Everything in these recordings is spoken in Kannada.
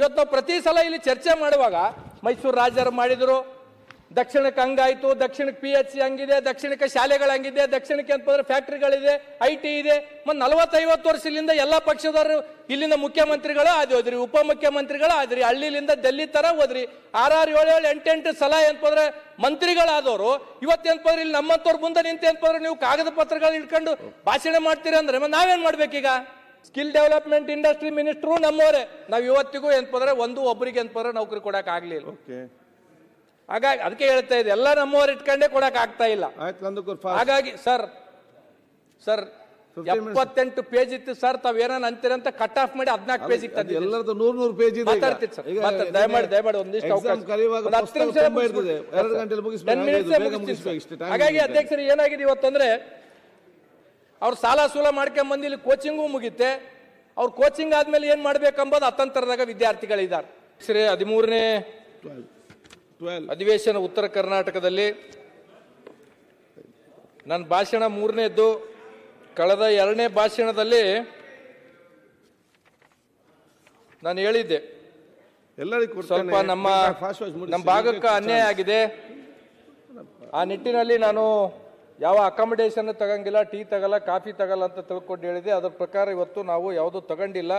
ಇವತ್ತು ನಾವು ಪ್ರತಿ ಸಲ ಇಲ್ಲಿ ಚರ್ಚೆ ಮಾಡುವಾಗ ಮೈಸೂರು ರಾಜರು ಮಾಡಿದ್ರು, ದಕ್ಷಿಣಕ್ಕೆ ಹಂಗಾಯ್ತು, ದಕ್ಷಿಣಕ್ಕೆ PHC ಹಂಗಿದೆ, ದಕ್ಷಿಣಕ್ಕೆ ಶಾಲೆಗಳು ಹಂಗಿದೆ, ದಕ್ಷಿಣಕ್ಕೆ ಅಂತಂದ್ರೆ ಫ್ಯಾಕ್ಟ್ರಿಗಳಿದೆ, IT ಇದೆ. ಮತ್ತು 40-50 ವರ್ಷದಿಂದ ಎಲ್ಲ ಪಕ್ಷದವರು ಇಲ್ಲಿಂದ ಮುಖ್ಯಮಂತ್ರಿಗಳು ಆದ್ರಿ, ಉಪಮುಖ್ಯಮಂತ್ರಿಗಳು ಆದ್ರಿ, ಹಳ್ಳಿಲಿಂದ ಡೆಲ್ಲಿ ತರ ಹೋದ್ರಿ, 6-6, 7-7, 8-8 ಸಲ ಏನಪ್ಪಂದ್ರೆ ಮಂತ್ರಿಗಳಾದವರು ಇವತ್ತೇನಪ್ಪ ಇಲ್ಲಿ ನಮ್ಮಂತವ್ರ ಮುಂದೆ ನಿಂತೇನಪ್ಪ ನೀವು ಕಾಗದ ಪತ್ರಗಳು ಇಟ್ಕೊಂಡು ಭಾಷಣ ಮಾಡ್ತೀರಿ ಅಂದ್ರೆ ನಾವೇನ್ ಮಾಡ್ಬೇಕೀಗ? ಸ್ಕಿಲ್ ಡೆವಲಪ್ಮೆಂಟ್ ಇಂಡಸ್ಟ್ರಿ ಮಿನಿಸ್ಟ್ರು ನಮ್ಮವರೇ. ನಾವು ಇವತ್ತಿಗೂ ಏನಪ್ಪಂದ್ರೆ ಒಬ್ಬರಿಗೆ ಏನಪ್ಪಂದ್ರೆ ನೌಕರಿ ಕೊಡಕ್ ಆಗ್ಲಿಲ್ಲ. ಹಾಗಾಗಿ ಅದಕ್ಕೆ ಹೇಳ್ತಾ ಇದೆ, ಎಲ್ಲ ನಮ್ಮವ್ರು ಇಟ್ಕೊಂಡೇ ಕೊಡಕ್ ಆಗ್ತಾ ಇಲ್ಲ. ಹಾಗಾಗಿ ಸರ್ 78 ಪೇಜ್ ಇತ್ತು ಸರ್, ತಾವ್ ಏನಾನ ಅಂತೀರಂತ ಕಟ್ ಆಫ್ ಮಾಡಿ 14 ಪೇಜ್ ಇತ್ತು. ಎಲ್ಲರದ್ದು 100 ಪೇಜ್ ಇದೆ. ಮಾತಾಡ್ತಿತ್ತು ಸರ್, ದಯಮಾಡಿ ಒಂದಿಷ್ಟು ಹಾಗಾಗಿ ಅಧ್ಯಕ್ಷರು ಏನಾಗಿದೆ ಇವತ್ತಂದ್ರೆ ಅವ್ರು ಸಾಲ ಸೂಲ ಮಾಡ್ಕೊಂಡ್ ಬಂದು ಇಲ್ಲಿ ಕೋಚಿಂಗು ಮುಗಿತೆ. ಅವ್ರ ಕೋಚಿಂಗ್ ಆದ್ಮೇಲೆ ಏನ್ ಮಾಡ್ಬೇಕಂಬೋದು ಅತಂತ್ರದಾಗ ವಿದ್ಯಾರ್ಥಿಗಳಿದ್ದಾರೆ. ಸರಿ, 13ನೇ ಅಧಿವೇಶನ ಉತ್ತರ ಕರ್ನಾಟಕದಲ್ಲಿ ನನ್ನ ಭಾಷಣ 3ನೇದ್ದು. ಕಳೆದ 2ನೇ ಭಾಷಣದಲ್ಲಿ ನಾನು ಹೇಳಿದ್ದೆ ಸ್ವಲ್ಪ ನಮ್ಮ ಭಾಗಕ್ಕೆ ಅನ್ಯಾಯ ಆಗಿದೆ. ಆ ನಿಟ್ಟಿನಲ್ಲಿ ನಾನು ಯಾವ ಅಕಾಮಿಡೇಷನ್ ತಗಂಗಿಲ್ಲ, ಟೀ ತಗಲ್ಲ, ಕಾಫಿ ತಗಲ್ಲ ಅಂತ ತಿಳ್ಕೊಂಡು ಹೇಳಿದೆ. ಅದ್ರ ಪ್ರಕಾರ ಇವತ್ತು ನಾವು ಯಾವುದು ತಗೊಂಡಿಲ್ಲ.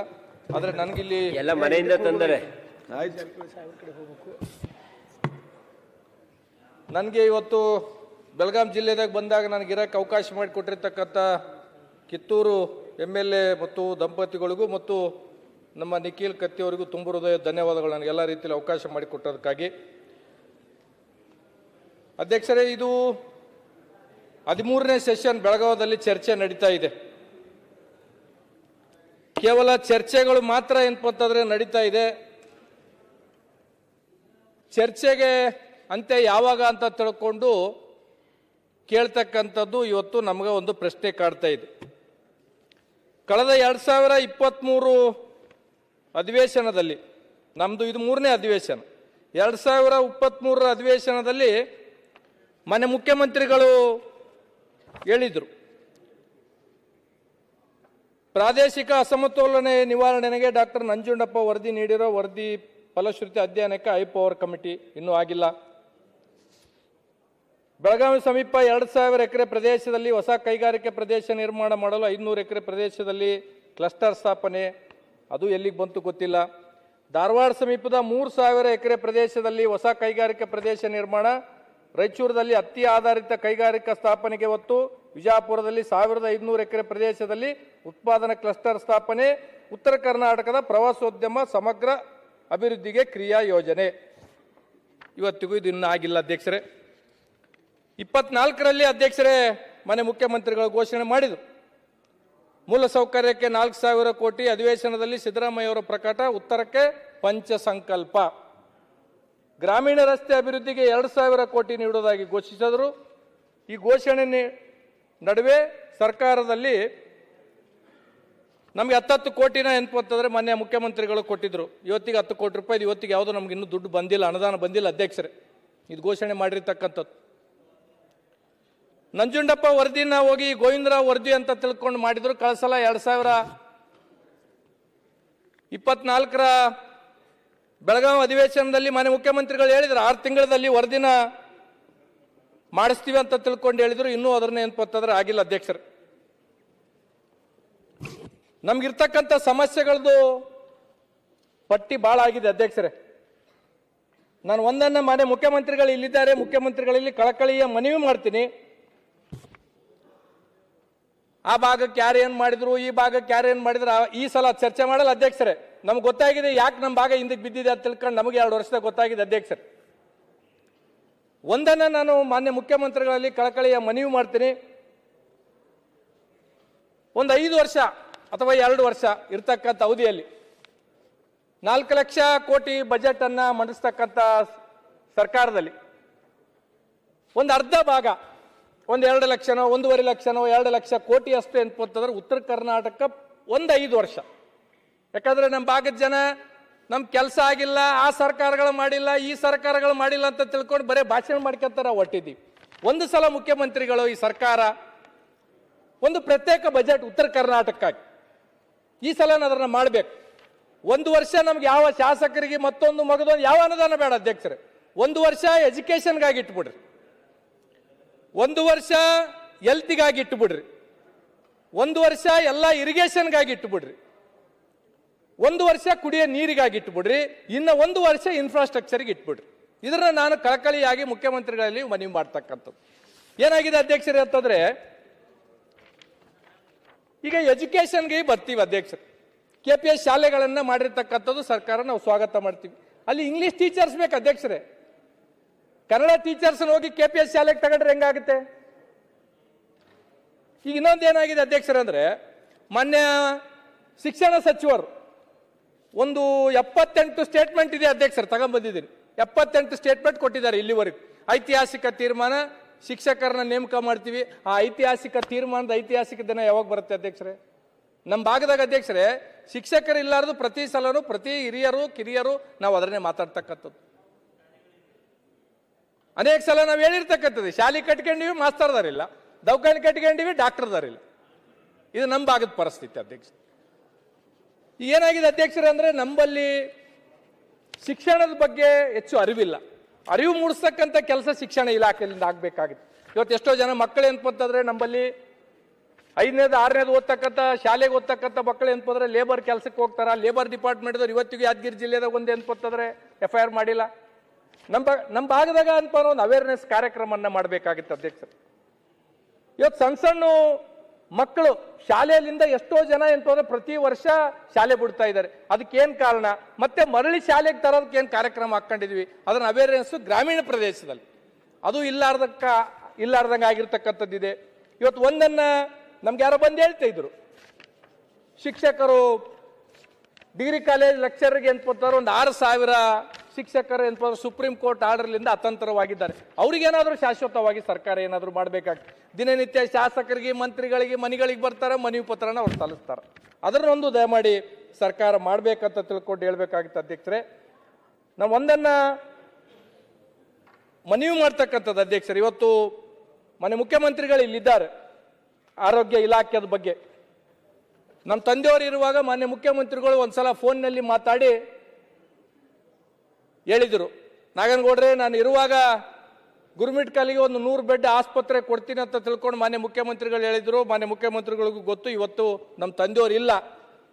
ಆದ್ರೆ ನನಗಿಲ್ಲಿ ಎಲ್ಲ ಮನೆಯಿಂದ ತಂದರೆ ನನಗೆ ಇವತ್ತು ಬೆಳಗಾಂ ಜಿಲ್ಲೆದಾಗ ಬಂದಾಗ ನನಗಿರಕ್ಕೆ ಅವಕಾಶ ಮಾಡಿಕೊಟ್ಟಿರ್ತಕ್ಕಂಥ ಕಿತ್ತೂರು MLA ಮತ್ತು ದಂಪತಿಗಳಿಗೂ ಮತ್ತು ನಮ್ಮ ನಿಖಿಲ್ ಕತ್ತಿಯವರಿಗೂ ತುಂಬ ಹೃದಯ ಧನ್ಯವಾದಗಳು, ನನಗೆಲ್ಲ ರೀತಿಯಲ್ಲಿ ಅವಕಾಶ ಮಾಡಿಕೊಟ್ಟದಕ್ಕಾಗಿ. ಅಧ್ಯಕ್ಷರೇ, ಇದು 13ನೇ ಸೆಷನ್ ಬೆಳಗಾವದಲ್ಲಿ ಚರ್ಚೆ ನಡೀತಾ ಇದೆ. ಕೇವಲ ಚರ್ಚೆಗಳು ಮಾತ್ರ ಏನಪ್ಪಂತಂದ್ರೆ ನಡೀತಾ ಇದೆ. ಚರ್ಚೆಗೆ ಅಂತ್ಯ ಯಾವಾಗ ಅಂತ ತಿಳ್ಕೊಂಡು ಕೇಳ್ತಕ್ಕಂಥದ್ದು ಇವತ್ತು ನಮಗೆ ಒಂದು ಪ್ರಶ್ನೆ ಕಾಡ್ತಾ ಇದೆ. ಕಳೆದ 2023 ಅಧಿವೇಶನದಲ್ಲಿ, ನಮ್ದು ಇದು 3ನೇ ಅಧಿವೇಶನ, 2023 ಅಧಿವೇಶನದಲ್ಲಿ ಮನೆ ಮುಖ್ಯಮಂತ್ರಿಗಳು ಹೇಳಿದ್ರು, ಪ್ರಾದೇಶಿಕ ಅಸಮತೋಲನೆ ನಿವಾರಣೆಗೆ ಡಾಕ್ಟರ್ ನಂಜುಂಡಪ್ಪ ವರದಿ ನೀಡಿರೋ ವರದಿ ಫಲಶ್ರುತಿ ಅಧ್ಯಯನಕ್ಕೆ ಹೈಪವರ್ ಕಮಿಟಿ ಇನ್ನೂ ಆಗಿಲ್ಲ. ಬೆಳಗಾವಿ ಸಮೀಪ 2000 ಎಕರೆ ಪ್ರದೇಶದಲ್ಲಿ ಹೊಸ ಕೈಗಾರಿಕೆ ಪ್ರದೇಶ ನಿರ್ಮಾಣ ಮಾಡಲು 500 ಎಕರೆ ಪ್ರದೇಶದಲ್ಲಿ ಕ್ಲಸ್ಟರ್ ಸ್ಥಾಪನೆ, ಅದು ಎಲ್ಲಿಗೆ ಬಂತು ಗೊತ್ತಿಲ್ಲ. ಧಾರವಾಡ ಸಮೀಪದ 3000 ಎಕರೆ ಪ್ರದೇಶದಲ್ಲಿ ಹೊಸ ಕೈಗಾರಿಕೆ ಪ್ರದೇಶ ನಿರ್ಮಾಣ, ರಾಯಚೂರದಲ್ಲಿ ಹತ್ತಿ ಆಧಾರಿತ ಕೈಗಾರಿಕಾ ಸ್ಥಾಪನೆಗೆ ಒತ್ತು, ವಿಜಯಪುರದಲ್ಲಿ 1500 ಎಕರೆ ಪ್ರದೇಶದಲ್ಲಿ ಉತ್ಪಾದನಾ ಕ್ಲಸ್ಟರ್ ಸ್ಥಾಪನೆ, ಉತ್ತರ ಕರ್ನಾಟಕದ ಪ್ರವಾಸೋದ್ಯಮ ಸಮಗ್ರ ಅಭಿವೃದ್ಧಿಗೆ ಕ್ರಿಯಾ ಯೋಜನೆ. ಇವತ್ತಿಗೂ ಇದು ಇನ್ನೂ ಆಗಿಲ್ಲ ಅಧ್ಯಕ್ಷರೇ. 24ರಲ್ಲಿ ಅಧ್ಯಕ್ಷರೇ ಮನೆ ಮುಖ್ಯಮಂತ್ರಿಗಳು ಘೋಷಣೆ ಮಾಡಿದರು, ಮೂಲಸೌಕರ್ಯಕ್ಕೆ 4000 ಕೋಟಿ. ಅಧಿವೇಶನದಲ್ಲಿ ಸಿದ್ದರಾಮಯ್ಯ ಅವರ ಪ್ರಕಟ, ಉತ್ತರಕ್ಕೆ ಪಂಚ ಸಂಕಲ್ಪ. ಗ್ರಾಮೀಣ ರಸ್ತೆ ಅಭಿವೃದ್ಧಿಗೆ 2000 ಕೋಟಿ ನೀಡುವುದಾಗಿ ಘೋಷಿಸಿದರು. ಈ ಘೋಷಣೆ ನಡುವೆ ಸರ್ಕಾರದಲ್ಲಿ ನಮಗೆ 10 ಕೋಟಿನ ಅಂತಂದ್ರೆ ಮಾನ್ಯ ಮುಖ್ಯಮಂತ್ರಿಗಳು ಕೊಟ್ಟಿದ್ರು. ಇವತ್ತಿಗೆ 10 ಕೋಟಿ ರೂಪಾಯಿ, ಇವತ್ತಿಗೆ ಯಾವುದೋ ನಮ್ಗೆ ಇನ್ನೂ ದುಡ್ಡು ಬಂದಿಲ್ಲ, ಅನುದಾನ ಬಂದಿಲ್ಲ ಅಧ್ಯಕ್ಷರೇ. ಇದು ಘೋಷಣೆ ಮಾಡಿರ್ತಕ್ಕಂಥದ್ದು. ನಂಜುಂಡಪ್ಪ ವರದಿನ ಹೋಗಿ ಗೋವಿಂದರಾವ್ ವರದಿ ಅಂತ ತಿಳ್ಕೊಂಡು ಮಾಡಿದ್ರು. ಕಳಿಸಲ 2024ರ ಬೆಳಗಾವಿ ಅಧಿವೇಶನದಲ್ಲಿ ಮನೆ ಮುಖ್ಯಮಂತ್ರಿಗಳು ಹೇಳಿದ್ರು 6 ತಿಂಗಳಲ್ಲಿ ವರದಿನ ಮಾಡಿಸ್ತೀವಿ ಅಂತ ತಿಳ್ಕೊಂಡು ಹೇಳಿದ್ರು. ಇನ್ನೂ ಅದನ್ನ ಏನಪ್ಪಂತಂದ್ರೆ ಆಗಿಲ್ಲ ಅಧ್ಯಕ್ಷರು. ನಮ್ಗಿರ್ತಕ್ಕಂಥ ಸಮಸ್ಯೆಗಳದ್ದು ಪಟ್ಟಿ ಬಹಳ ಆಗಿದೆ ಅಧ್ಯಕ್ಷರೇ. ನಾನು ಒಂದನ್ನ ಮನೆ ಮುಖ್ಯಮಂತ್ರಿಗಳು ಇಲ್ಲಿದ್ದಾರೆ, ಮುಖ್ಯಮಂತ್ರಿಗಳಲ್ಲಿ ಕಳಕಳಿಯ ಮನವಿ ಮಾಡ್ತೀನಿ. ಆ ಭಾಗಕ್ಕೆ ಯಾರೇನ್ ಮಾಡಿದ್ರು, ಈ ಭಾಗಕ್ಕೆ ಯಾರೇನ್ ಮಾಡಿದ್ರು, ಈ ಸಲ ಚರ್ಚೆ ಮಾಡಲ್ಲ ಅಧ್ಯಕ್ಷರೇ. ನಮ್ಗೆ ಗೊತ್ತಾಗಿದೆ ಯಾಕೆ ನಮ್ಮ ಭಾಗ ಹಿಂದಕ್ಕೆ ಬಿದ್ದಿದೆ ಅಂತ ತಿಳ್ಕೊಂಡು ನಮಗೆ 2 ವರ್ಷದಾಗ ಗೊತ್ತಾಗಿದೆ ಅಧ್ಯಕ್ಷರೇ. ಒಂದನ್ನ ನಾನು ಮಾನ್ಯ ಮುಖ್ಯಮಂತ್ರಿಗಳಲ್ಲಿ ಕಳಕಳಿಯ ಮನವಿ ಮಾಡ್ತೀನಿ. ಒಂದು 5 ವರ್ಷ ಅಥವಾ 2 ವರ್ಷ ಇರ್ತಕ್ಕಂಥ ಅವಧಿಯಲ್ಲಿ 4 ಲಕ್ಷ ಕೋಟಿ ಬಜೆಟ್ ಅನ್ನ ಮಂಡಿಸ್ತಕ್ಕಂಥ ಸರ್ಕಾರದಲ್ಲಿ ಒಂದು ಅರ್ಧ ಭಾಗ, ಒಂದು 2 ಲಕ್ಷನೋ 1.5 ಲಕ್ಷನೋ 2 ಲಕ್ಷ ಕೋಟಿ ಅಷ್ಟೇ ಅಂತಂದ್ರೆ ಉತ್ತರ ಕರ್ನಾಟಕ ಒಂದು 5 ವರ್ಷ. ಯಾಕಂದ್ರೆ ನಮ್ಮ ಭಾಗದ ಜನ ನಮ್ ಕೆಲಸ ಆಗಿಲ್ಲ, ಆ ಸರ್ಕಾರಗಳು ಮಾಡಿಲ್ಲ, ಈ ಸರ್ಕಾರಗಳು ಮಾಡಿಲ್ಲ ಅಂತ ತಿಳ್ಕೊಂಡು ಬರೀ ಭಾಷಣ ಮಾಡ್ಕೊಂತಾರ ಹೊಟ್ಟಿದ್ದೀವಿ. ಒಂದು ಸಲ ಮುಖ್ಯಮಂತ್ರಿಗಳು ಈ ಸರ್ಕಾರ ಒಂದು ಪ್ರತ್ಯೇಕ ಬಜೆಟ್ ಉತ್ತರ ಕರ್ನಾಟಕಕ್ಕಾಗಿ ಈ ಸಲ ಅದನ್ನ ಮಾಡಬೇಕು. ಒಂದು ವರ್ಷ ನಮ್ಗೆ ಯಾವ ಶಾಸಕರಿಗೆ ಮತ್ತೊಂದು ಮಗದೊಂದು ಯಾವ ಅನುದಾನ ಬೇಡ ಅಧ್ಯಕ್ಷರೇ. ಒಂದು ವರ್ಷ ಎಜುಕೇಶನ್ಗಾಗಿ ಇಟ್ಬಿಡ್ರಿ, ಒಂದು ವರ್ಷ ಹೆಲ್ತ್ಗಾಗಿ ಇಟ್ಟುಬಿಡ್ರಿ, ಒಂದು ವರ್ಷ ಎಲ್ಲ ಇರಿಗೇಷನ್ಗಾಗಿ ಇಟ್ಟುಬಿಡ್ರಿ, ಒಂದು ವರ್ಷ ಕುಡಿಯೋ ನೀರಿಗಾಗಿ ಇಟ್ಬಿಡ್ರಿ, ಇನ್ನು ಒಂದು ವರ್ಷ ಇನ್ಫ್ರಾಸ್ಟ್ರಕ್ಚರ್ಗೆ ಇಟ್ಬಿಡ್ರಿ. ಇದನ್ನ ನಾನು ಕಳಕಳಿಯಾಗಿ ಮುಖ್ಯಮಂತ್ರಿಗಳಲ್ಲಿ ಮನವಿ ಮಾಡ್ತಕ್ಕಂಥದ್ದು. ಏನಾಗಿದೆ ಅಧ್ಯಕ್ಷರೇ ಅಂತಂದ್ರೆ, ಈಗ ಎಜುಕೇಶನ್ಗೆ ಬರ್ತೀವಿ ಅಧ್ಯಕ್ಷರು, KPS ಶಾಲೆಗಳನ್ನ ಮಾಡಿರ್ತಕ್ಕಂಥದ್ದು ಸರ್ಕಾರ ನಾವು ಸ್ವಾಗತ ಮಾಡ್ತೀವಿ. ಅಲ್ಲಿ ಇಂಗ್ಲಿಷ್ ಟೀಚರ್ಸ್ ಬೇಕು ಅಧ್ಯಕ್ಷರೇ. ಕನ್ನಡ ಟೀಚರ್ಸ್ ಹೋಗಿ KPS ಶಾಲೆಗೆ ತಗೊಂಡ್ರೆ ಹೆಂಗಾಗುತ್ತೆ? ಈಗ ಇನ್ನೊಂದು ಏನಾಗಿದೆ ಅಧ್ಯಕ್ಷರೇ ಅಂದ್ರೆ, ಮಾನ್ಯ ಶಿಕ್ಷಣ ಸಚಿವರು ಒಂದು 78 ಸ್ಟೇಟ್ಮೆಂಟ್ ಇದೆ ಅಧ್ಯಕ್ಷರು, ತಗೊಂಡ್ಬಂದಿದ್ದೀನಿ. 78 ಸ್ಟೇಟ್ಮೆಂಟ್ ಕೊಟ್ಟಿದ್ದಾರೆ ಇಲ್ಲಿವರೆಗೂ. ಐತಿಹಾಸಿಕ ತೀರ್ಮಾನ, ಶಿಕ್ಷಕರನ್ನ ನೇಮಕ ಮಾಡ್ತೀವಿ. ಆ ಐತಿಹಾಸಿಕ ತೀರ್ಮಾನದ ಐತಿಹಾಸಿಕ ದಿನ ಯಾವಾಗ ಬರುತ್ತೆ ಅಧ್ಯಕ್ಷರೇ? ನಮ್ಮ ಭಾಗದಾಗ ಅಧ್ಯಕ್ಷರೇ ಶಿಕ್ಷಕರು ಇಲ್ಲಾರ್ದು ಪ್ರತಿ ಸಲನೂ ಪ್ರತಿ ಹಿರಿಯರು ಕಿರಿಯರು ನಾವು ಅದನ್ನೇ ಮಾತಾಡ್ತಕ್ಕಂಥದ್ದು. ಅನೇಕ ಸಲ ನಾವು ಹೇಳಿರ್ತಕ್ಕಂಥದ್ದು, ಶಾಲೆ ಕಟ್ಕೊಂಡಿವಿ ಮಾಸ್ತರ್ದಾರಿಲ್ಲ, ದವಾಖಾನೆ ಕಟ್ಕೊಂಡಿವಿ ಡಾಕ್ಟರ್ದಾರಿಲ್ಲ. ಇದು ನಮ್ಮ ಭಾಗದ ಪರಿಸ್ಥಿತಿ ಅಧ್ಯಕ್ಷ. ಏನಾಗಿದೆ ಅಧ್ಯಕ್ಷರೇ ಅಂದ್ರೆ, ನಮ್ಮಲ್ಲಿ ಶಿಕ್ಷಣದ ಬಗ್ಗೆ ಹೆಚ್ಚು ಅರಿವಿಲ್ಲ. ಅರಿವು ಮೂಡಿಸ್ತಕ್ಕಂಥ ಕೆಲಸ ಶಿಕ್ಷಣ ಇಲಾಖೆಯಿಂದ ಆಗ್ಬೇಕಾಗಿತ್ತು. ಇವತ್ತು ಎಷ್ಟೋ ಜನ ಮಕ್ಕಳು ಏನಪ್ಪಂತಂದ್ರೆ, ನಮ್ಮಲ್ಲಿ 5ನೇದು 6ನೇದು ಓದ್ತಕ್ಕಂಥ ಶಾಲೆಗೆ ಓದ್ತಕ್ಕಂಥ ಮಕ್ಕಳು ಏನಪ್ಪಂದ್ರೆ ಲೇಬರ್ ಕೆಲಸಕ್ಕೆ ಹೋಗ್ತಾರ. ಲೇಬರ್ ಡಿಪಾರ್ಟ್ಮೆಂಟ್ದವ್ರು ಇವತ್ತಿಗೂ ಯಾದಗಿರಿ ಜಿಲ್ಲೆದಾಗ ಒಂದು ಏನಪ್ಪಂತಂದ್ರೆ FIR ಮಾಡಿಲ್ಲ. ನಮ್ಮ ಭಾಗದಾಗ ಅನ್ಪ ಒಂದು ಅವೇರ್ನೆಸ್ ಕಾರ್ಯಕ್ರಮನ ಮಾಡಬೇಕಾಗಿತ್ತು ಅಧ್ಯಕ್ಷರು. ಇವತ್ತು ಸಣ್ಣ ಸಣ್ಣ ಮಕ್ಕಳು ಶಾಲೆಯಲ್ಲಿಂದ ಎಷ್ಟೋ ಜನ ಏನಂತಂದ್ರೆ ಪ್ರತಿ ವರ್ಷ ಶಾಲೆ ಬಿಡ್ತಾ ಇದ್ದಾರೆ. ಅದಕ್ಕೇನು ಕಾರಣ? ಮತ್ತೆ ಮರಳಿ ಶಾಲೆಗೆ ತರೋದಕ್ಕೆ ಏನು ಕಾರ್ಯಕ್ರಮ ಹಾಕೊಂಡಿದ್ವಿ, ಅದನ್ನ ಅವೇರ್ನೆಸ್ ಗ್ರಾಮೀಣ ಪ್ರದೇಶದಲ್ಲಿ ಅದು ಇಲ್ಲಾರ್ದಂಗೆ ಆಗಿರ್ತಕ್ಕಂಥದ್ದಿದೆ. ಇವತ್ತು ಒಂದನ್ನ ನಮ್ಗೆ ಯಾರೋ ಬಂದು ಹೇಳ್ತಾ ಇದ್ರು, ಶಿಕ್ಷಕರು ಡಿಗ್ರಿ ಕಾಲೇಜ್ ಲೆಕ್ಚರ್ಗೆ ಏನಂತಾರೆ ಒಂದು 6,000 ಶಿಕ್ಷಕರು ಏನಂತಾರೆ ಸುಪ್ರೀಂ ಕೋರ್ಟ್ ಆರ್ಡರ್ಲಿಂದ ಅತಂತ್ರವಾಗಿದ್ದಾರೆ. ಅವ್ರಿಗೇನಾದ್ರೂ ಶಾಶ್ವತವಾಗಿ ಸರ್ಕಾರ ಏನಾದರೂ ಮಾಡಬೇಕಾಗ್ತದೆ. ದಿನನಿತ್ಯ ಶಾಸಕರಿಗೆ ಮಂತ್ರಿಗಳಿಗೆ ಮನೆಗಳಿಗೆ ಬರ್ತಾರೆ, ಮನವಿ ಪತ್ರನ ಅವ್ರು ಸಲ್ಲಿಸ್ತಾರೆ. ಅದನ್ನೊಂದು ದಯಮಾಡಿ ಸರ್ಕಾರ ಮಾಡಬೇಕಂತ ತಿಳ್ಕೊಂಡು ಹೇಳ್ಬೇಕಾಗಿತ್ತು ಅಧ್ಯಕ್ಷರೇ. ನಾವು ಒಂದನ್ನ ಮನವಿ ಮಾಡ್ತಕ್ಕಂಥದ್ದು ಅಧ್ಯಕ್ಷರು, ಇವತ್ತು ಮನೆ ಮುಖ್ಯಮಂತ್ರಿಗಳು ಇಲ್ಲಿದ್ದಾರೆ. ಆರೋಗ್ಯ ಇಲಾಖೆದ ಬಗ್ಗೆ ನಮ್ಮ ತಂದೆಯವರು ಇರುವಾಗ ಮಾನ್ಯ ಮುಖ್ಯಮಂತ್ರಿಗಳು ಒಂದ್ಸಲ ಫೋನ್ನಲ್ಲಿ ಮಾತಾಡಿ ಹೇಳಿದರು, ನಾಗನಗೌಡ್ರೆ ನಾನು ಇರುವಾಗ ಗುರುಮಿಟ್ ಕಾಲಿಗೆ ಒಂದು 100 ಬೆಡ್ ಆಸ್ಪತ್ರೆ ಕೊಡ್ತೀನಿ ಅಂತ ತಿಳ್ಕೊಂಡು ಮಾನ್ಯ ಮುಖ್ಯಮಂತ್ರಿಗಳು ಹೇಳಿದ್ರು. ಮಾನ್ಯ ಮುಖ್ಯಮಂತ್ರಿಗಳಿಗೂ ಗೊತ್ತು, ಇವತ್ತು ನಮ್ಮ ತಂದೆಯವರು ಇಲ್ಲ,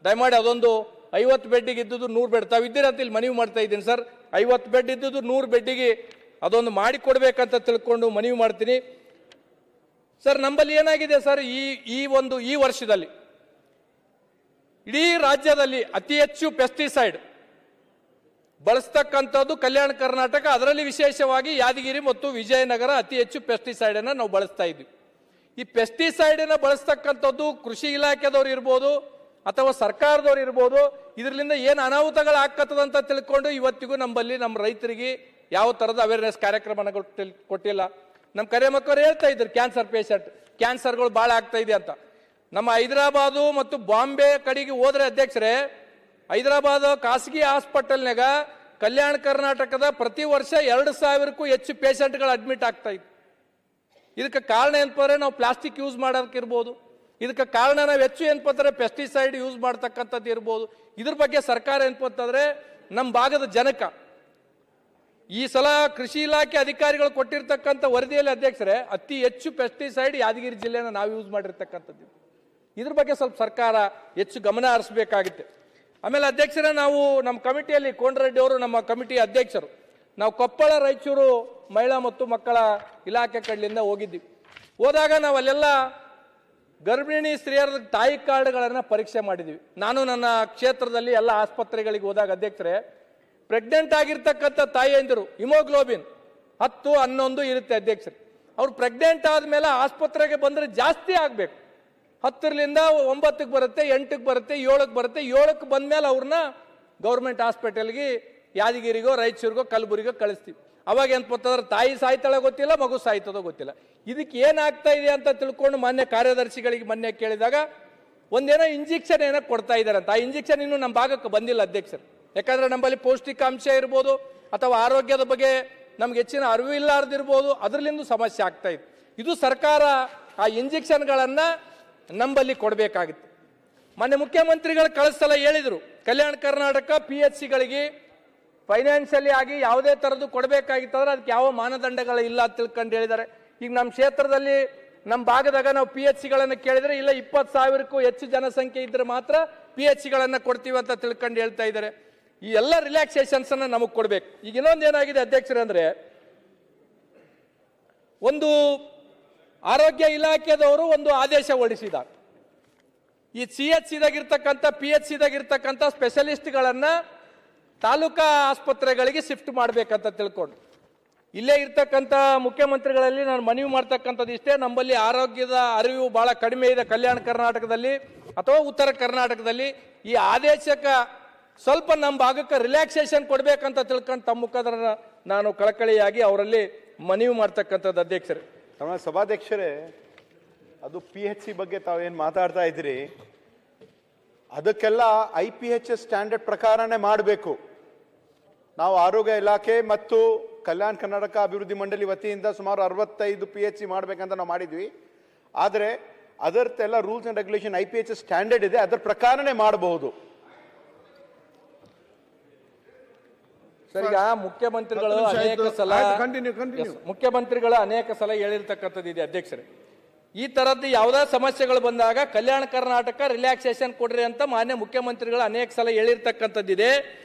ದಯಮಾಡಿ ಅದೊಂದು 50 ಬೆಡ್ಡಿಗೆ ಇದ್ದುದು 100 ಬೆಡ್ ತಾವಿದ್ದೀರಂತ ಇಲ್ಲಿ ಮನವಿ ಮಾಡ್ತಾ ಇದ್ದೀನಿ ಸರ್. 50 ಬೆಡ್ ಇದ್ದುದು 100 ಬೆಡ್ಡಿಗೆ ಅದೊಂದು ಮಾಡಿ ಕೊಡ್ಬೇಕಂತ ತಿಳ್ಕೊಂಡು ಮನವಿ ಮಾಡ್ತೀನಿ ಸರ್. ನಮ್ಮಲ್ಲಿ ಏನಾಗಿದೆ ಸರ್, ಈ ವರ್ಷದಲ್ಲಿ ಇಡೀ ರಾಜ್ಯದಲ್ಲಿ ಅತಿ ಹೆಚ್ಚು ಪೆಸ್ಟಿಸೈಡ್ ಬಳಸ್ತಕ್ಕಂಥದ್ದು ಕಲ್ಯಾಣ ಕರ್ನಾಟಕ, ಅದರಲ್ಲಿ ವಿಶೇಷವಾಗಿ ಯಾದಗಿರಿ ಮತ್ತು ವಿಜಯನಗರ ಅತಿ ಹೆಚ್ಚು ಪೆಸ್ಟಿಸೈಡ್ ಅನ್ನು ನಾವು ಬಳಸ್ತಾ ಇದ್ವಿ. ಈ ಪೆಸ್ಟಿಸೈಡ್ ಅನ್ನು ಬಳಸ್ತಕ್ಕಂಥದ್ದು ಕೃಷಿ ಇಲಾಖೆದವ್ರು ಇರ್ಬೋದು ಅಥವಾ ಸರ್ಕಾರದವ್ರು ಇರ್ಬೋದು, ಇದರಿಂದ ಏನು ಅನಾಹುತಗಳು ಆಗ್ತದಂತ ತಿಳ್ಕೊಂಡು ಇವತ್ತಿಗೂ ನಮ್ಮಲ್ಲಿ ನಮ್ಮ ರೈತರಿಗೆ ಯಾವ ಥರದ ಅವೇರ್ನೆಸ್ ಕಾರ್ಯಕ್ರಮನ ಕೊಟ್ಟಿಲ್ಲ. ನಮ್ಮ ಕರೆಮಕ್ಕವರು ಹೇಳ್ತಾ ಇದ್ರು, ಕ್ಯಾನ್ಸರ್ಗಳು ಭಾಳ ಆಗ್ತಾ ಇದೆ ಅಂತ. ನಮ್ಮ ಹೈದರಾಬಾದು ಮತ್ತು ಬಾಂಬೆ ಕಡೆಗೆ ಹೋದ್ರೆ ಅಧ್ಯಕ್ಷರೇ, ಹೈದರಾಬಾದ್ ಖಾಸಗಿ ಹಾಸ್ಪಿಟಲ್ನಾಗ ಕಲ್ಯಾಣ ಕರ್ನಾಟಕದ ಪ್ರತಿ ವರ್ಷ 2,000ಕ್ಕೂ ಹೆಚ್ಚು ಪೇಷಂಟ್ಗಳು ಅಡ್ಮಿಟ್ ಆಗ್ತಾ ಇತ್ತು. ಇದಕ್ಕೆ ಕಾರಣ ಏನಪ್ಪ ನಾವು ಪ್ಲಾಸ್ಟಿಕ್ ಯೂಸ್ ಮಾಡೋದಕ್ಕಿರ್ಬೋದು, ಇದಕ್ಕೆ ಕಾರಣ ನಾವು ಹೆಚ್ಚು ಏನಪ್ಪ ಪೆಸ್ಟಿಸೈಡ್ ಯೂಸ್ ಮಾಡ್ತಕ್ಕಂಥದ್ದು ಇರ್ಬೋದು. ಇದ್ರ ಬಗ್ಗೆ ಸರ್ಕಾರ ಏನಪ್ಪ ನಮ್ಮ ಭಾಗದ ಜನಕ ಈ ಸಲ ಕೃಷಿ ಇಲಾಖೆ ಅಧಿಕಾರಿಗಳು ಕೊಟ್ಟಿರ್ತಕ್ಕಂಥ ವರದಿಯಲ್ಲಿ ಅಧ್ಯಕ್ಷರೇ ಅತಿ ಹೆಚ್ಚು ಪೆಸ್ಟಿಸೈಡ್ ಯಾದಗಿರಿ ಜಿಲ್ಲೆನ ನಾವು ಯೂಸ್ ಮಾಡಿರ್ತಕ್ಕಂಥದ್ದು. ಇದ್ರ ಬಗ್ಗೆ ಸ್ವಲ್ಪ ಸರ್ಕಾರ ಹೆಚ್ಚು ಗಮನ ಹರಿಸಬೇಕಾಗುತ್ತೆ. ಆಮೇಲೆ ಅಧ್ಯಕ್ಷರೇ, ನಾವು ನಮ್ಮ ಕಮಿಟಿಯಲ್ಲಿ ಕೋನರೆಡ್ಡಿ ಅವರು ನಮ್ಮ ಕಮಿಟಿ ಅಧ್ಯಕ್ಷರು, ನಾವು ಕೊಪ್ಪಳ ರಾಯಚೂರು ಮಹಿಳಾ ಮತ್ತು ಮಕ್ಕಳ ಇಲಾಖೆ ಕಡೆಯಿಂದ ಹೋಗಿದ್ವಿ. ಹೋದಾಗ ನಾವು ಅಲ್ಲೆಲ್ಲ ಗರ್ಭಿಣಿ ಸ್ತ್ರೀಯರ ತಾಯಿ ಕಾರ್ಡ್ಗಳನ್ನು ಪರೀಕ್ಷೆ ಮಾಡಿದ್ವಿ. ನಾನು ನನ್ನ ಕ್ಷೇತ್ರದಲ್ಲಿ ಎಲ್ಲ ಆಸ್ಪತ್ರೆಗಳಿಗೆ ಹೋದಾಗ ಅಧ್ಯಕ್ಷರೇ, ಪ್ರೆಗ್ನೆಂಟ್ ಆಗಿರ್ತಕ್ಕಂಥ ತಾಯಿಯಂದಿರು ಹಿಮೋಗ್ಲೋಬಿನ್ 10, 11 ಇರುತ್ತೆ ಅಧ್ಯಕ್ಷರೇ. ಅವ್ರು ಪ್ರೆಗ್ನೆಂಟ್ ಆದ್ಮೇಲೆ ಆಸ್ಪತ್ರೆಗೆ ಬಂದರೆ ಜಾಸ್ತಿ ಆಗಬೇಕು. 10ರಿಂದ 9ಕ್ಕೆ ಬರುತ್ತೆ, 8ಕ್ಕೆ ಬರುತ್ತೆ, 7ಕ್ಕೆ ಬರುತ್ತೆ. 7ಕ್ಕೆ ಬಂದ್ಮೇಲೆ ಅವ್ರನ್ನ ಗೌರ್ಮೆಂಟ್ ಹಾಸ್ಪಿಟಲ್ಗೆ ಯಾದಗಿರಿಗೋ ರಾಯಚೂರಿಗೋ ಕಲಬುರಗಿಗೋ ಕಳಿಸ್ತೀವಿ. ಅವಾಗ ಏನಂತಂದ್ರೆ ತಾಯಿ ಸಾಯ್ತಾಳ ಗೊತ್ತಿಲ್ಲ, ಮಗು ಸಾಯ್ತದೋ ಗೊತ್ತಿಲ್ಲ. ಇದಕ್ಕೆ ಏನಾಗ್ತಾ ಇದೆ ಅಂತ ತಿಳ್ಕೊಂಡು ಮಾನ್ಯ ಕಾರ್ಯದರ್ಶಿಗಳಿಗೆ ಮೊನ್ನೆ ಕೇಳಿದಾಗ ಒಂದೇನೋ ಇಂಜೆಕ್ಷನ್ ಏನೋ ಕೊಡ್ತಾ ಇದ್ದಾರೆ ಅಂತ. ಆ ಇಂಜೆಕ್ಷನ್ ಇನ್ನೂ ನಮ್ಮ ಭಾಗಕ್ಕೆ ಬಂದಿಲ್ಲ ಅಧ್ಯಕ್ಷರು. ಯಾಕಂದ್ರೆ ನಮ್ಮಲ್ಲಿ ಪೌಷ್ಟಿಕಾಂಶ ಇರ್ಬೋದು ಅಥವಾ ಆರೋಗ್ಯದ ಬಗ್ಗೆ ನಮ್ಗೆ ಹೆಚ್ಚಿನ ಅರಿವು ಇಲ್ಲಾರ್ದಿರ್ಬೋದು, ಅದರಲ್ಲಿಂದ ಸಮಸ್ಯೆ ಆಗ್ತಾ ಇದೆ. ಇದು ಸರ್ಕಾರ ಆ ಇಂಜೆಕ್ಷನ್ಗಳನ್ನು ನಂಬಲ್ಲಿ ಕೊಡಬೇಕಾಗಿತ್ತು. ಮೊನ್ನೆ ಮುಖ್ಯಮಂತ್ರಿಗಳು ಕಳೆದ ಸಲ ಹೇಳಿದ್ರು ಕಲ್ಯಾಣ ಕರ್ನಾಟಕ PHCಗಳಿಗೆ ಫೈನಾನ್ಷಿಯಲಿ ಆಗಿ ಯಾವುದೇ ತರದ್ದು ಕೊಡಬೇಕಾಗಿತ್ತಂದ್ರೆ ಅದಕ್ಕೆ ಯಾವ ಮಾನದಂಡಗಳು ಇಲ್ಲ ಅಂತ ತಿಳ್ಕೊಂಡು ಹೇಳಿದ್ದಾರೆ. ಈಗ ನಮ್ಮ ಕ್ಷೇತ್ರದಲ್ಲಿ ನಮ್ಮ ಭಾಗದಾಗ ನಾವು PHCಗಳನ್ನು ಕೇಳಿದ್ರೆ ಇಲ್ಲ 20,000ಕ್ಕೂ ಹೆಚ್ಚು ಜನಸಂಖ್ಯೆ ಇದ್ರೆ ಮಾತ್ರ PHCಗಳನ್ನು ಕೊಡ್ತೀವಿ ಅಂತ ತಿಳ್ಕೊಂಡು ಹೇಳ್ತಾ ಇದ್ದಾರೆ. ಈ ಎಲ್ಲ ರಿಲ್ಯಾಕ್ಸೇಷನ್ಸ್ ಅನ್ನ ನಮಗೆ ಕೊಡ್ಬೇಕು. ಈಗ ಇನ್ನೊಂದು ಏನಾಗಿದೆ ಅಧ್ಯಕ್ಷರೇ ಅಂದ್ರೆ, ಒಂದು ಆರೋಗ್ಯ ಇಲಾಖೆದವರು ಒಂದು ಆದೇಶ ಹೊರಡಿಸಿದ್ದಾರೆ. ಈ CHCದಾಗಿರ್ತಕ್ಕಂಥ PHCದಾಗಿರ್ತಕ್ಕಂಥ ಸ್ಪೆಷಲಿಸ್ಟ್ಗಳನ್ನ ತಾಲೂಕಾ ಆಸ್ಪತ್ರೆಗಳಿಗೆ ಶಿಫ್ಟ್ ಮಾಡಬೇಕಂತ ತಿಳ್ಕೊಂಡು, ಇಲ್ಲೇ ಇರ್ತಕ್ಕಂಥ ಮುಖ್ಯಮಂತ್ರಿಗಳಲ್ಲಿ ನಾನು ಮನವಿ ಮಾಡ್ತಕ್ಕಂಥದ್ದು ಇಷ್ಟೇ, ನಮ್ಮಲ್ಲಿ ಆರೋಗ್ಯದ ಅರಿವು ಬಹಳ ಕಡಿಮೆ ಇದೆ ಕಲ್ಯಾಣ ಕರ್ನಾಟಕದಲ್ಲಿ ಅಥವಾ ಉತ್ತರ ಕರ್ನಾಟಕದಲ್ಲಿ. ಈ ಆದೇಶಕ್ಕೆ ಸ್ವಲ್ಪ ನಮ್ಮ ಭಾಗಕ್ಕೆ ರಿಲ್ಯಾಕ್ಸೇಷನ್ ಕೊಡಬೇಕಂತ ತಿಳ್ಕೊಂಡು ತಮ್ಮ ಮುಖಾಂತರ ನಾನು ಕಳಕಳಿಯಾಗಿ ಅವರಲ್ಲಿ ಮನವಿ ಮಾಡ್ತಕ್ಕಂಥದ್ದು ಅಧ್ಯಕ್ಷರೇ. ನಮ್ಮ ಸಭಾಧ್ಯಕ್ಷರೇ, ಅದು PHC ಬಗ್ಗೆ ತಾವೇನು ಮಾತಾಡ್ತಾ ಇದ್ದೀರಿ, ಅದಕ್ಕೆಲ್ಲ IPHS ಸ್ಟ್ಯಾಂಡರ್ಡ್ ಪ್ರಕಾರನೇ ಮಾಡಬೇಕು. ನಾವು ಆರೋಗ್ಯ ಇಲಾಖೆ ಮತ್ತು ಕಲ್ಯಾಣ ಕರ್ನಾಟಕ ಅಭಿವೃದ್ಧಿ ಮಂಡಳಿ ವತಿಯಿಂದ ಸುಮಾರು 65 PHC ಮಾಡಬೇಕಂತ ನಾವು ಮಾಡಿದ್ವಿ. ಆದರೆ ಅದರದ್ದೆಲ್ಲ rules and regulation IPHS standard ಇದೆ, ಅದರ ಪ್ರಕಾರನೇ ಮಾಡಬಹುದು. ಸರ್, ಈಗ ಮುಖ್ಯಮಂತ್ರಿಗಳು ಅನೇಕ ಸಲ ಹೇಳಿರ್ತಕ್ಕಂಥದ್ದು ಇದೆ ಅಧ್ಯಕ್ಷರೇ. ಈ ತರದ್ದು ಯಾವುದೇ ಸಮಸ್ಯೆಗಳು ಬಂದಾಗ ಕಲ್ಯಾಣ ಕರ್ನಾಟಕ ರಿಲ್ಯಾಕ್ಸೇಷನ್ ಕೊಡ್ರಿ ಅಂತ ಮಾನ್ಯ ಮುಖ್ಯಮಂತ್ರಿಗಳು ಅನೇಕ ಸಲ ಹೇಳಿರ್ತಕ್ಕಂಥದ್ದಿದೆ.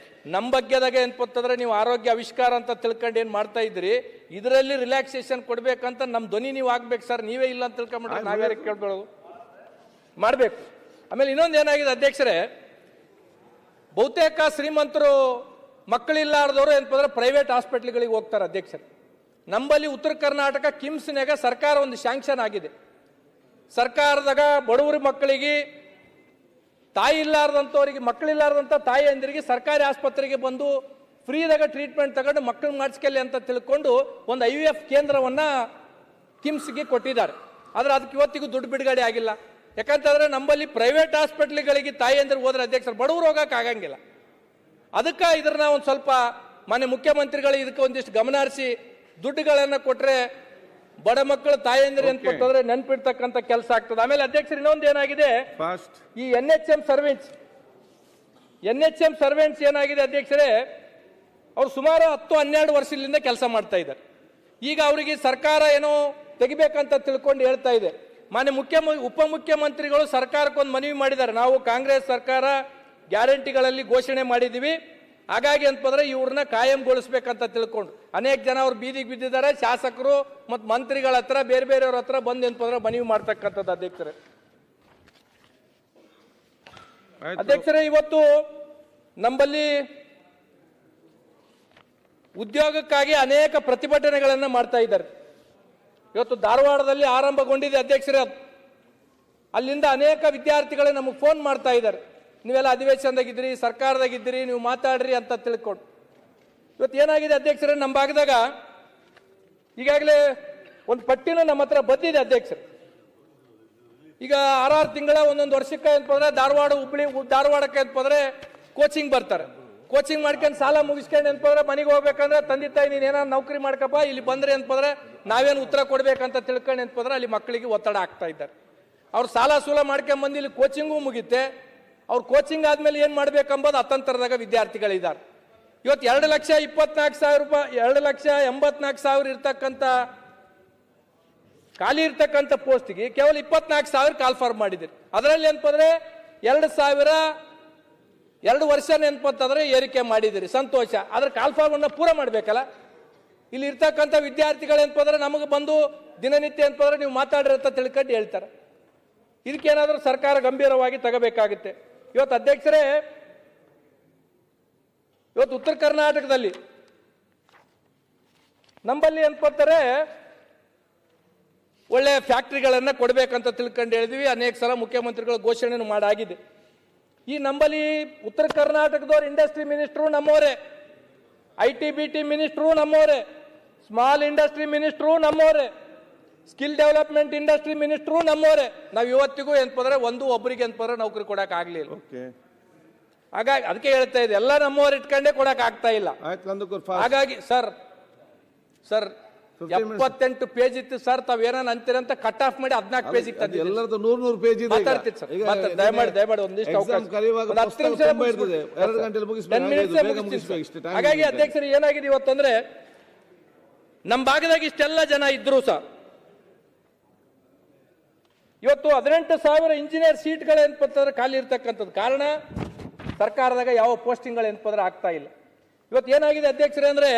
ನಮ್ಮ ಬಗ್ಗೆದಾಗ ಏನ್ಪತ್ತಂದ್ರೆ ನೀವು ಆರೋಗ್ಯ ಆವಿಷ್ಕಾರ ಅಂತ ತಿಳ್ಕೊಂಡು ಏನ್ ಮಾಡ್ತಾ ಇದ್ರಿ, ಇದರಲ್ಲಿ ರಿಲ್ಯಾಕ್ಸೇಷನ್ ಕೊಡ್ಬೇಕಂತ ನಮ್ಮ ಧ್ವನಿ ನೀವು ಆಗ್ಬೇಕು ಸರ್. ನೀವೇ ಇಲ್ಲ ಅಂತ ತಿಳ್ಕೊಂಡ್ಬಿಟ್ರೆ ನಾವೇ ಕೇಳ್ಕೊಳ್ಳೋದು ಮಾಡ್ಬೇಕು. ಆಮೇಲೆ ಇನ್ನೊಂದು ಏನಾಗಿದೆ ಅಧ್ಯಕ್ಷರೇ, ಬಹುತೇಕ ಶ್ರೀಮಂತರು ಮಕ್ಕಳಿಲ್ಲಾರ್ದವರು ಏನಂದ್ರೆ ಪ್ರೈವೇಟ್ ಹಾಸ್ಪಿಟ್ಲ್ಗಳಿಗೆ ಹೋಗ್ತಾರೆ ಅಧ್ಯಕ್ಷರೇ. ನಮ್ಮಲ್ಲಿ ಉತ್ತರ ಕರ್ನಾಟಕ ಕಿಮ್ಸ್ನಾಗ ಸರ್ಕಾರ ಒಂದು ಶಾಂಕ್ಷನ್ ಆಗಿದೆ. ಸರ್ಕಾರದಾಗ ಬಡವರ ಮಕ್ಕಳಿಗೆ, ತಾಯಿ ಇಲ್ಲಾರ್ದಂಥವ್ರಿಗೆ, ಮಕ್ಕಳಿಲ್ಲಾರ್ದಂಥ ತಾಯಿ ಅಂದಿರಿಗೆ ಸರ್ಕಾರಿ ಆಸ್ಪತ್ರೆಗೆ ಬಂದು ಫ್ರೀದಾಗ ಟ್ರೀಟ್ಮೆಂಟ್ ತಗೊಂಡು ಮಕ್ಕಳು ಮಾಡಿಸ್ಕೊಳ್ಳಿ ಅಂತ ತಿಳ್ಕೊಂಡು ಒಂದು IVF ಕೇಂದ್ರವನ್ನ ಕಿಮ್ಸ್ಗೆ ಕೊಟ್ಟಿದ್ದಾರೆ. ಆದ್ರೆ ಅದಕ್ಕೆ ಇವತ್ತಿಗೂ ದುಡ್ಡು ಬಿಡುಗಡೆ ಆಗಿಲ್ಲ. ಯಾಕಂತಂದ್ರೆ ನಮ್ಮಲ್ಲಿ ಪ್ರೈವೇಟ್ ಹಾಸ್ಪಿಟ್ಲ್ಗಳಿಗೆ ತಾಯಿ ಅಂದ್ರೆ ಹೋದ್ರೆ ಅಧ್ಯಕ್ಷರು ಬಡವರು ಹೋಗಕ್ಕೆ ಆಗಂಗಿಲ್ಲ. ಅದಕ್ಕೆ ಇದ್ರನ್ನ ಒಂದು ಸ್ವಲ್ಪ ಮಾನ್ಯ ಮುಖ್ಯಮಂತ್ರಿಗಳು ಇದಕ್ಕೆ ಒಂದಿಷ್ಟು ಗಮನ ಹರಿಸಿ ದುಡ್ಡುಗಳನ್ನು ಕೊಟ್ರೆ ಬಡ ಮಕ್ಕಳು ತಾಯಂದ್ರೆ ಅಂತಂದ್ರೆ ನೆನ್ಪಿಡ್ತಕ್ಕಂಥ ಕೆಲಸ ಆಗ್ತದೆ. ಆಮೇಲೆ ಅಧ್ಯಕ್ಷರು ಇನ್ನೊಂದು ಏನಾಗಿದೆ, ಈ NHM ಸರ್ವೆಂಟ್ಸ್ ಏನಾಗಿದೆ ಅಧ್ಯಕ್ಷರೇ, ಅವ್ರು ಸುಮಾರು 10-12 ವರ್ಷದಿಂದ ಕೆಲಸ ಮಾಡ್ತಾ ಇದ್ದಾರೆ. ಈಗ ಅವರಿಗೆ ಸರ್ಕಾರ ಏನೋ ತೆಗಿಬೇಕಂತ ತಿಳ್ಕೊಂಡು ಹೇಳ್ತಾ ಇದೆ. ಮಾನ್ಯ ಉಪಮುಖ್ಯಮಂತ್ರಿಗಳು ಸರ್ಕಾರಕ್ಕೊಂದು ಮನವಿ ಮಾಡಿದ್ದಾರೆ, ನಾವು ಕಾಂಗ್ರೆಸ್ ಸರ್ಕಾರ ಗ್ಯಾರಂಟಿಗಳಲ್ಲಿ ಘೋಷಣೆ ಮಾಡಿದ್ದೀವಿ, ಹಾಗಾಗಿ ಅಂತಂದ್ರೆ ಇವ್ರನ್ನ ಕಾಯಂಗೊಳಿಸ್ಬೇಕಂತ ತಿಳ್ಕೊಂಡು ಅನೇಕ ಜನ ಅವ್ರು ಬೀದಿಗೆ ಬಿದ್ದಿದ್ದಾರೆ. ಶಾಸಕರು ಮತ್ತು ಮಂತ್ರಿಗಳ ಹತ್ರ, ಬೇರೆ ಬೇರೆಯವ್ರ ಹತ್ರ ಬಂದು ಅಂತಂದ್ರೆ ಮನವಿ ಮಾಡ್ತಕ್ಕಂಥದ್ದು ಅಧ್ಯಕ್ಷರೇ. ಅಧ್ಯಕ್ಷರೇ, ಇವತ್ತು ನಮ್ಮಲ್ಲಿ ಉದ್ಯೋಗಕ್ಕಾಗಿ ಅನೇಕ ಪ್ರತಿಭಟನೆಗಳನ್ನು ಮಾಡ್ತಾ ಇದ್ದಾರೆ. ಇವತ್ತು ಧಾರವಾಡದಲ್ಲಿ ಆರಂಭಗೊಂಡಿದೆ ಅಧ್ಯಕ್ಷರೇ. ಅಲ್ಲಿಂದ ಅನೇಕ ವಿದ್ಯಾರ್ಥಿಗಳು ನಮಗೆ ಫೋನ್ ಮಾಡ್ತಾ ಇದ್ದಾರೆ, ನೀವೆಲ್ಲ ಅಧಿವೇಶನದಾಗಿದ್ದೀರಿ, ಸರ್ಕಾರದಾಗಿದ್ದೀರಿ, ನೀವು ಮಾತಾಡ್ರಿ ಅಂತ ತಿಳ್ಕೊಂಡು. ಇವತ್ತು ಏನಾಗಿದೆ ಅಧ್ಯಕ್ಷರೇ, ನಮ್ಮ ಭಾಗದಾಗ ಈಗಾಗಲೇ ಒಂದು ಪಟ್ಟಿನ ನಮ್ಮ ಹತ್ರ ಬಂದಿದೆ ಅಧ್ಯಕ್ಷರು. ಈಗ 6 ತಿಂಗಳ ಒಂದೊಂದು ವರ್ಷಕ್ಕೆ ಅಂತಂದ್ರೆ ಧಾರವಾಡಕ್ಕೆ ಅಂತಂದ್ರೆ ಕೋಚಿಂಗ್ ಬರ್ತಾರೆ. ಕೋಚಿಂಗ್ ಮಾಡ್ಕೊಂಡು ಸಾಲ ಮುಗಿಸ್ಕೊಂಡು ಅಂತಂದ್ರೆ ಮನೆಗೆ ಹೋಗ್ಬೇಕಂದ್ರೆ ತಂದೆ ತಾಯಿ ನೀನು ಏನಾದ್ರು ನೌಕರಿ ಮಾಡ್ಕಪ್ಪ, ಇಲ್ಲಿ ಬಂದ್ರೆ ಅಂತಂದ್ರೆ ನಾವೇನು ಉತ್ತರ ಕೊಡ್ಬೇಕಂತ ತಿಳ್ಕೊಂಡು ಅಂತಂದ್ರೆ ಅಲ್ಲಿ ಮಕ್ಕಳಿಗೆ ಒತ್ತಡ ಆಗ್ತಾ ಇದ್ದಾರೆ. ಅವ್ರು ಸಾಲ ಸೂಲ ಮಾಡ್ಕೊಂಡ್ ಬಂದು ಇಲ್ಲಿ ಕೋಚಿಂಗು ಮುಗಿತೆ. ಅವ್ರು ಕೋಚಿಂಗ್ ಆದ್ಮೇಲೆ ಏನ್ ಮಾಡ್ಬೇಕಂಬೋದು ಅತಂತ್ರದಾಗ ವಿದ್ಯಾರ್ಥಿಗಳಿದ್ದಾರೆ. ಇವತ್ತು 2,24,000 ರೂಪಾಯಿ, 2,84,000 ಇರ್ತಕ್ಕಂಥ ಖಾಲಿ ಇರ್ತಕ್ಕಂಥ ಪೋಸ್ಟ್ಗೆ ಕೇವಲ 24,000 ಕಾಲ್ ಫಾರ್ಮ್ ಮಾಡಿದ್ದೀರಿ. ಅದರಲ್ಲಿ ಏನಂತಂದ್ರೆ 2 ವರ್ಷ ನೆನಪಂತಂದ್ರೆ ಏರಿಕೆ ಮಾಡಿದಿರಿ, ಸಂತೋಷ. ಆದ್ರೆ ಕಾಲ್ ಫಾರ್ಮ್ ಅನ್ನ ಪೂರ ಮಾಡ್ಬೇಕಲ್ಲ. ಇಲ್ಲಿ ಇರ್ತಕ್ಕಂಥ ವಿದ್ಯಾರ್ಥಿಗಳು ಏನಂತಂದ್ರೆ ನಮಗೆ ಬಂದು ದಿನನಿತ್ಯ ಅಂತಂದ್ರೆ ನೀವು ಮಾತಾಡ್ರಿ ಅಂತ ತಿಳ್ಕೊಂಡು ಹೇಳ್ತಾರೆ. ಇದಕ್ಕೇನಾದ್ರೂ ಸರ್ಕಾರ ಗಂಭೀರವಾಗಿ ತಗೋಬೇಕಾಗುತ್ತೆ. ಇವತ್ತು ಅಧ್ಯಕ್ಷರೇ, ಇವತ್ತು ಉತ್ತರ ಕರ್ನಾಟಕದಲ್ಲಿ ನಮ್ಮಲ್ಲಿ ಅನ್ಕೋತಾರೆ ಒಳ್ಳೆ ಫ್ಯಾಕ್ಟ್ರಿಗಳನ್ನ ಕೊಡ್ಬೇಕಂತ ತಿಳ್ಕೊಂಡು ಹೇಳಿದ್ವಿ. ಅನೇಕ ಸಲ ಮುಖ್ಯಮಂತ್ರಿಗಳು ಘೋಷಣೆ ಮಾಡಾಗಿದೆ. ಈ ನಮ್ಮಲ್ಲಿ ಉತ್ತರ ಕರ್ನಾಟಕದವ್ರು ಇಂಡಸ್ಟ್ರಿ ಮಿನಿಸ್ಟ್ರು ನಮ್ಮವರೇ, ITBT ಮಿನಿಸ್ಟ್ರು ನಮ್ಮವರೇ, ಸ್ಮಾಲ್ ಇಂಡಸ್ಟ್ರಿ ಮಿನಿಸ್ಟ್ರು ನಮ್ಮವರೇ, ಸ್ಕಿಲ್ ಡೆವಲಪ್ಮೆಂಟ್ ಇಂಡಸ್ಟ್ರಿ ಮಿನಿಸ್ಟ್ರು ನಮ್ಮವರೇ. ನಾವು ಇವತ್ತಿಗೂ ಏನಂತಂದ್ರೆ ಒಬ್ಬರಿಗೆ ಏನಂತಂದ್ರೆ ನೌಕರಿ ಕೊಡಕ್ ಆಗ್ಲಿಲ್ಲ. ಹಾಗಾಗಿ ಅದಕ್ಕೆ ಹೇಳ್ತಾ ಇದೆ, ಎಲ್ಲ ನಮ್ಮವ್ರು ಇಟ್ಕೊಂಡೇ ಕೊಡಕ್ ಆಗ್ತಾ ಇಲ್ಲ. ಹಾಗಾಗಿ ಸರ್ 78 ಪೇಜ್ ಇತ್ತು ಸರ್. ತಾವ್ ಏನಾನ ಅಂತೀರಂತ ಕಟ್ ಆಫ್ ಮಾಡಿ 14 ಪೇಜ್ ಇತ್ತು. ಎಲ್ಲರದ್ದು 100 ಪೇಜ್ ಇದೆ. ಮಾತಾಡ್ತಿತ್ತು ಸರ್. ದಯಮಾಡಿ ಒಂದಿಷ್ಟು ಅವಕಾಶ. 2 ಗಂಟೆಲಿ ಮುಗಿಸ್ಬೇಕು. ಹಾಗಾಗಿ ಅಧ್ಯಕ್ಷರು ಏನಾಗಿದೆ ಇವತ್ತಂದ್ರೆ ನಮ್ಮ ಭಾಗದಾಗ ಇಷ್ಟೆಲ್ಲ ಜನ ಇದ್ರು ಸಹ ಇವತ್ತು 18,000 ಇಂಜಿನಿಯರ್ ಸೀಟ್ಗಳು ಏನಪ್ಪಂದ್ರೆ ಖಾಲಿ ಇರ್ತಕ್ಕಂಥದ್ದು. ಕಾರಣ ಸರ್ಕಾರದಾಗ ಯಾವ ಪೋಸ್ಟಿಂಗ್ಗಳು ಏನಪ್ಪಂದ್ರೆ ಆಗ್ತಾ ಇಲ್ಲ. ಇವತ್ತು ಏನಾಗಿದೆ ಅಧ್ಯಕ್ಷರೇ ಅಂದ್ರೆ